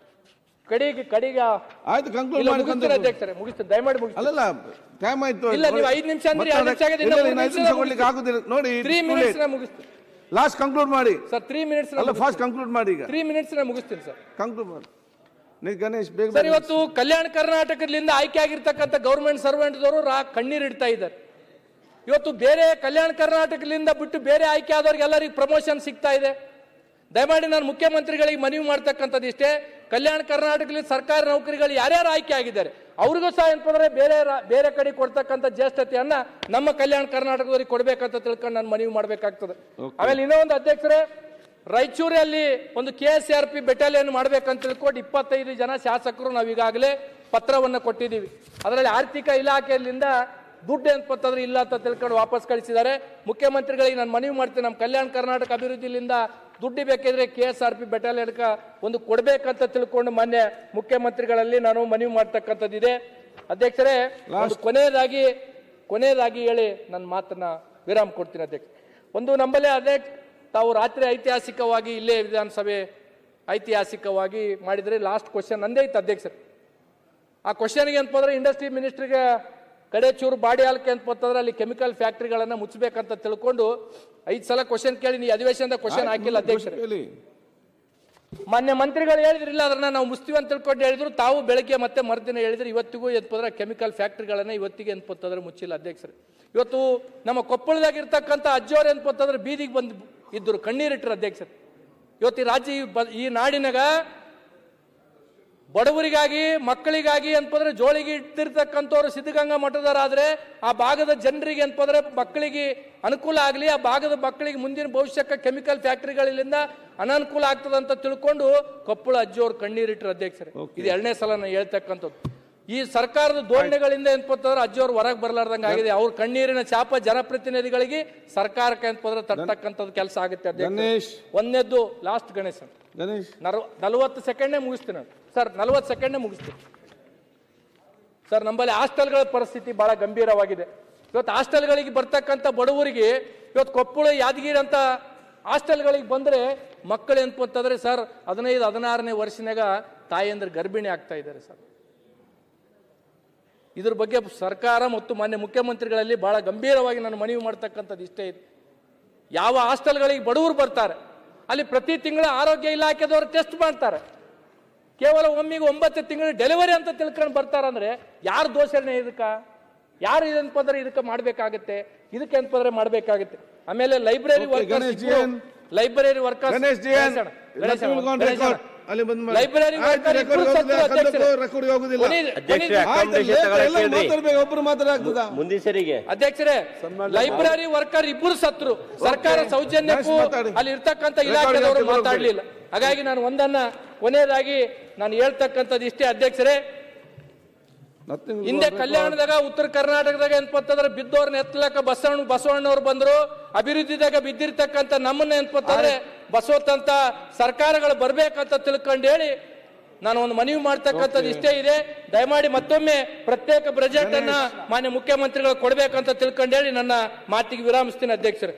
ಕಡಿಗ ಆಯ್ತು ಕಂಕ್ಲೂಡ್ ಇಲ್ಲ, ಮಾಡಿ ಮುಗಿಸ್ತೀನಿ ಅಧ್ಯಕ್ಷರೇ, ಮುಗಿಸ್ತೀನಿ, ದಯಮಾಡಿ ಮುಗಿಸ್ತೀನಿ. ಅಲ್ಲಲ್ಲ ಟೈಮ್ ಆಯ್ತು ಇಲ್ಲ, ನೀವು 5 ನಿಮಿಷ ಅಂದ್ರೆ 2 ನಿಮಿಷ ಆಗಿದೆ, ಇಲ್ಲ, ಇನ್ನು ಇನ್ನು 5 ಮೂರು ನಿಮಿಷ ಕೊಡ್ಲಿಕ್ಕೆ ಆಗುದಿಲ್ಲ ನೋಡಿ. 3 ಮಿನಿಟ್ಸ್ ಮುಗಿಸ್ತೀನಿ ಲಾಸ್ಟ್ ಕಂಕ್ಲೂಡ್ ಮಾಡಿ ಸರ್. 3 ಮಿನಿಟ್ಸ್ ಅಲ್ಲ ಫಾಸ್ಟ್ ಕಂಕ್ಲೂಡ್ ಮಾಡಿ ಈಗ 3 ಮಿನಿಟ್ಸ್ ಮುಗಿಸ್ತೀನಿ ಸರ್. ಕಂಕ್ಲೂಡ್ ಮಾಡಿ ನೀವು ಗಣೇಶ್ ಬೇಗ ಸರ್, ಇವತ್ತು ಕಲ್ಯಾಣ ಕರ್ನಾಟಕದಿಂದ ಆಯ್ಕೆ ಆಗಿರ್ತಕ್ಕಂಥ ಗೌರ್ಮೆಂಟ್ ಸರ್ವೆಂಟ್ದವರು ಕಣ್ಣೀರಿಡ್ತಾ ಇದ್ದಾರೆ. ಇವತ್ತು ಬೇರೆ ಕಲ್ಯಾಣ ಕರ್ನಾಟಕದಿಂದ ಬಿಟ್ಟು ಬೇರೆ ಆಯ್ಕೆ ಆದವ್ರಿಗೆಲ್ಲರಿಗೂ ಪ್ರಮೋಷನ್ ಸಿಗ್ತಾ ಇದೆ. ದಯಮಾಡಿ ನಾನು ಮುಖ್ಯಮಂತ್ರಿಗಳಿಗೆ ಮನವಿ ಮಾಡ್ತಕ್ಕಂಥದ್ದು ಇಷ್ಟೇ, ಕಲ್ಯಾಣ ಕರ್ನಾಟಕದಲ್ಲಿ ಸರ್ಕಾರಿ ನೌಕರಿಗಳು ಯಾರ್ಯಾರು ಆಯ್ಕೆ ಆಗಿದ್ದಾರೆ ಅವ್ರಿಗೂ ಸಹ ಏನಂದ್ರೆ ಬೇರೆ ಕಡೆ ಕೊಡ್ತಕ್ಕಂಥ ಜ್ಯೇಷ್ಠತೆಯನ್ನ ನಮ್ಮ ಕಲ್ಯಾಣ ಕರ್ನಾಟಕದವರಿಗೆ ಕೊಡ್ಬೇಕಂತ ತಿಳ್ಕೊಂಡು ನಾನು ಮನವಿ ಮಾಡ್ಬೇಕಾಗ್ತದೆ. ಆಮೇಲೆ ಇನ್ನೂ ಒಂದು ಅಧ್ಯಕ್ಷರೇ, ರಾಯಚೂರಲ್ಲಿ ಒಂದು KSRP ಬೆಟಾಲಿಯನ್ ಮಾಡ್ಬೇಕಂತ ತಿಳ್ಕೊಂಡು 25 ಜನ ಶಾಸಕರು ನಾವು ಈಗಾಗಲೇ ಪತ್ರವನ್ನು ಕೊಟ್ಟಿದ್ದೀವಿ. ಅದರಲ್ಲಿ ಆರ್ಥಿಕ ಇಲಾಖೆಯಿಂದ ದುಡ್ಡು ಏನ್ಪತ್ತಂದ್ರೆ ಇಲ್ಲ ಅಂತ ತಿಳ್ಕೊಂಡು ವಾಪಸ್ ಕಳಿಸಿದ್ದಾರೆ. ಮುಖ್ಯಮಂತ್ರಿಗಳಿಗೆ ನಾನು ಮನವಿ ಮಾಡ್ತೀನಿ, ನಮ್ಮ ಕಲ್ಯಾಣ ಕರ್ನಾಟಕ ಅಭಿವೃದ್ಧಿಯಿಂದ ದುಡ್ಡು ಬೇಕಿದ್ರೆ KSRP ಬೆಟಾಲಿಯನ್ಕ ಒಂದು ಕೊಡ್ಬೇಕಂತ ತಿಳ್ಕೊಂಡು ಮಾನ್ಯ ಮುಖ್ಯಮಂತ್ರಿಗಳಲ್ಲಿ ನಾನು ಮನವಿ ಮಾಡ್ತಕ್ಕಂಥದ್ದಿದೆ. ಅಧ್ಯಕ್ಷರೇ, ಒಂದು ಕೊನೆಯದಾಗಿ ಹೇಳಿ ನನ್ನ ಮಾತನ್ನ ವಿರಾಮ ಕೊಡ್ತೀನಿ ಅಧ್ಯಕ್ಷ. ಒಂದು ನಮ್ಮಲ್ಲೇ ಅಧ್ಯಕ್ಷ, ತಾವು ರಾತ್ರಿ ಐತಿಹಾಸಿಕವಾಗಿ ಇಲ್ಲೇ ವಿಧಾನಸಭೆ ಐತಿಹಾಸಿಕವಾಗಿ ಮಾಡಿದ್ರೆ ಲಾಸ್ಟ್ ಕ್ವಶನ್ ನಂದೇ ಇತ್ತು ಅಧ್ಯಕ್ಷರು. ಆ ಕ್ವಶನ್ಗೆ ಅಂತಂದ್ರೆ ಇಂಡಸ್ಟ್ರಿ ಮಿನಿಸ್ಟ್ರಿಗೆ ಕಡೆ ಚೂರು ಬಾಡಿ ಹಾಲ್ಕೆ ಅಂತಂದ್ರೆ ಅಲ್ಲಿ ಕೆಮಿಕಲ್ ಫ್ಯಾಕ್ಟ್ರಿಗಳನ್ನ ಮುಚ್ಚಬೇಕಂತ ತಿಳ್ಕೊಂಡು 5 ಸಲ ಕ್ವಶನ್ ಕೇಳಿ ನೀವು ಅಧಿವೇಶನದ ಕ್ವಶನ್ ಹಾಕಿಲ್ಲ ಅಧ್ಯಕ್ಷರು. ಮಾನ್ಯ ಮಂತ್ರಿಗಳು ಹೇಳಿದ್ರಿಲ್ಲ, ಅದನ್ನ ನಾವು ಮುಸ್ತೀವಿ ಅಂತ ತಿಳ್ಕೊಂಡು ಹೇಳಿದ್ರು. ತಾವು ಬೆಳಗ್ಗೆ ಮತ್ತೆ ಮರುದಿನ ಹೇಳಿದ್ರು. ಇವತ್ತಿಗೂ ಎಂತಂದ್ರೆ ಕೆಮಿಕಲ್ ಫ್ಯಾಕ್ಟ್ರಿಗಳನ್ನ ಇವತ್ತಿಗೆ ಎಂತಂದ್ರೆ ಮುಚ್ಚಿಲ್ಲ ಅಧ್ಯಕ್ಷರು. ಇವತ್ತು ನಮ್ಮ ಕೊಪ್ಪಳದಾಗಿರ್ತಕ್ಕಂಥ ಅಜ್ಜೋರು ಎಂತಂದ್ರೆ ಬೀದಿಗೆ ಬಂದು ಇದ್ರು, ಕಣ್ಣೀರಿಟ್ಟರು ಅಧ್ಯಕ್ಷರು. ಇವತ್ತು ಈ ರಾಜ್ಯ ಈ ನಾಡಿನಾಗ ಬಡವರಿಗಾಗಿ ಮಕ್ಕಳಿಗಾಗಿ ಅಂತಂದ್ರೆ ಜೋಳಿಗೆ ಇಟ್ಟಿರ್ತಕ್ಕಂಥವ್ರು ಸಿದ್ಧಗಂಗಾ ಮಠದವರಾದ್ರೆ ಆ ಭಾಗದ ಜನರಿಗೆ ಅಂತಂದ್ರೆ ಮಕ್ಕಳಿಗೆ ಅನುಕೂಲ ಆಗಲಿ, ಆ ಭಾಗದ ಮಕ್ಕಳಿಗೆ ಮುಂದಿನ ಭವಿಷ್ಯಕ್ಕೆ ಕೆಮಿಕಲ್ ಫ್ಯಾಕ್ಟ್ರಿಗಳಿಂದ ಅನಾನುಕೂಲ ಆಗ್ತದೆ ಅಂತ ತಿಳ್ಕೊಂಡು ಕೊಪ್ಪಳ ಅಜ್ಜಿಯವ್ರು ಕಣ್ಣೀರಿಟ್ಟರು ಅಧ್ಯಕ್ಷರೇ. ಇದು 2ನೇ ಸಲ ನಾನು ಹೇಳ್ತಕ್ಕಂಥದ್ದು. ಈ ಸರ್ಕಾರದ ಧೋರಣೆಗಳಿಂದ ಏನ್ಪಂದ್ರೆ ಅಜ್ಜಿಯವ್ರು ಹೊರಗೆ ಬರಲಾರ್ದಂಗೆ ಆಗಿದೆ. ಅವ್ರ ಕಣ್ಣೀರಿನ ಚಾಪ ಜನಪ್ರತಿನಿಧಿಗಳಿಗೆ ಸರ್ಕಾರಕ್ಕೆ ಏನ್ಪಂದ್ರೆ ತರ್ತಕ್ಕಂಥದ್ದು ಕೆಲಸ ಆಗುತ್ತೆ ಅಧ್ಯಕ್ಷ. ಒಂದನೇದ್ದು ಲಾಸ್ಟ್ ಗಣೇಶನ್ 40 ಸೆಕೆಂಡ್ನೇ ಮುಗಿಸ್ತೀನಿ ಸರ್, 40 ಸೆಕೆಂಡ್ನೇ ಮುಗಿಸ್ತೀನಿ ಸರ್. ನಮ್ಮಲ್ಲಿ ಹಾಸ್ಟೆಲ್ಗಳ ಪರಿಸ್ಥಿತಿ ಬಹಳ ಗಂಭೀರವಾಗಿದೆ. ಇವತ್ತು ಹಾಸ್ಟೆಲ್ಗಳಿಗೆ ಬರ್ತಕ್ಕಂಥ ಬಡವರಿಗೆ ಇವತ್ತು ಕೊಪ್ಪಳ ಯಾದಗಿರಿ ಅಂತ ಹಾಸ್ಟೆಲ್ಗಳಿಗೆ ಬಂದ್ರೆ ಮಕ್ಕಳು ಏನಪ್ಪಂತಂದ್ರೆ ಸರ್ 15-16ನೇ ವರ್ಷನಾಗ ತಾಯಿಯಂದ್ರೆ ಗರ್ಭಿಣಿ ಆಗ್ತಾ ಇದ್ದಾರೆ ಸರ್. ಇದ್ರ ಬಗ್ಗೆ ಸರ್ಕಾರ ಮತ್ತು ಮಾನ್ಯ ಮುಖ್ಯಮಂತ್ರಿಗಳಲ್ಲಿ ಬಹಳ ಗಂಭೀರವಾಗಿ ನಾನು ಮನವಿ ಮಾಡ್ತಕ್ಕಂಥದ್ದು ಇಷ್ಟೇ ಇದೆ. ಯಾವ ಹಾಸ್ಟೆಲ್ಗಳಿಗೆ ಬಡವರು ಬರ್ತಾರೆ ಅಲ್ಲಿ ಪ್ರತಿ ತಿಂಗಳು ಆರೋಗ್ಯ ಇಲಾಖೆದವರು ಟೆಸ್ಟ್ ಮಾಡ್ತಾರೆ. ಕೇವಲ ಒಮ್ಮಿಗೆ 9 ತಿಂಗಳು ಡೆಲಿವರಿ ಅಂತ ತಿಳ್ಕೊಂಡು ಬರ್ತಾರಂದ್ರೆ ಯಾರು ದೋಷಣೆ ಇದಕ್ಕೆ? ಯಾರು ಇದನ್ಪಂದ್ರೆ ಇದಕ್ಕೆ ಮಾಡಬೇಕಾಗುತ್ತೆ, ಇದಕ್ಕೆ ಏನಪ್ಪಂದ್ರೆ ಮಾಡಬೇಕಾಗುತ್ತೆ. ಆಮೇಲೆ ಲೈಬ್ರರಿ ವರ್ಕರ್ಸ್ ಲೈಬ್ರರಿ ವರ್ಕರ್ಸ್ ಅಧ್ಯಕ್ಷರೇ, ಲೈಬ್ರರಿ ವರ್ಕರ್ ಇಬ್ಬರು ಸತ್ರು. ಸರ್ಕಾರ ಸೌಜನ್ಯಕ್ಕೂ ಅಲ್ಲಿ ಇರ್ತಕ್ಕಂಥ ಇಲಾಖೆದವರು ಮಾತಾಡ್ಲಿಲ್ಲ. ಹಾಗಾಗಿ ನಾನು ಒಂದನ್ನ ಕೊನೆಯದಾಗಿ ನಾನು ಹೇಳ್ತಕ್ಕಂಥದ್ದು ಇಷ್ಟೇ ಅಧ್ಯಕ್ಷರೇ. ಹಿಂದೆ ಕಲ್ಯಾಣದಾಗ ಉತ್ತರ ಕರ್ನಾಟಕದಾಗ ಏನ್ಪಂತಂದ್ರೆ ಬಿದ್ದವ್ರನ್ನ ಎತ್ತಲಕ್ಕ ಬಸವಣ್ಣವ್ರು ಬಂದ್ರು. ಅಭಿವೃದ್ಧಿದಾಗ ಬಿದ್ದಿರ್ತಕ್ಕಂಥ ನಮ್ಮನ್ನ ಏನ್ಪಂತಂದ್ರೆ ಬಸವತ್ತಂತ ಸರ್ಕಾರಗಳು ಬರ್ಬೇಕಂತ ತಿಳ್ಕೊಂಡು ಹೇಳಿ ನಾನು ಒಂದು ಮನವಿ ಮಾಡ್ತಕ್ಕಂಥದ್ದು ಇಷ್ಟೇ ಇದೆ. ದಯಮಾಡಿ ಮತ್ತೊಮ್ಮೆ ಪ್ರತ್ಯೇಕ ಬಜೆಟ್ ಅನ್ನ ಮಾನ್ಯ ಮುಖ್ಯಮಂತ್ರಿಗಳು ಕೊಡ್ಬೇಕಂತ ತಿಳ್ಕೊಂಡು ಹೇಳಿ ನನ್ನ ಮಾತಿಗೆ ವಿರಾಮಿಸ್ತೀನಿ ಅಧ್ಯಕ್ಷರೇ.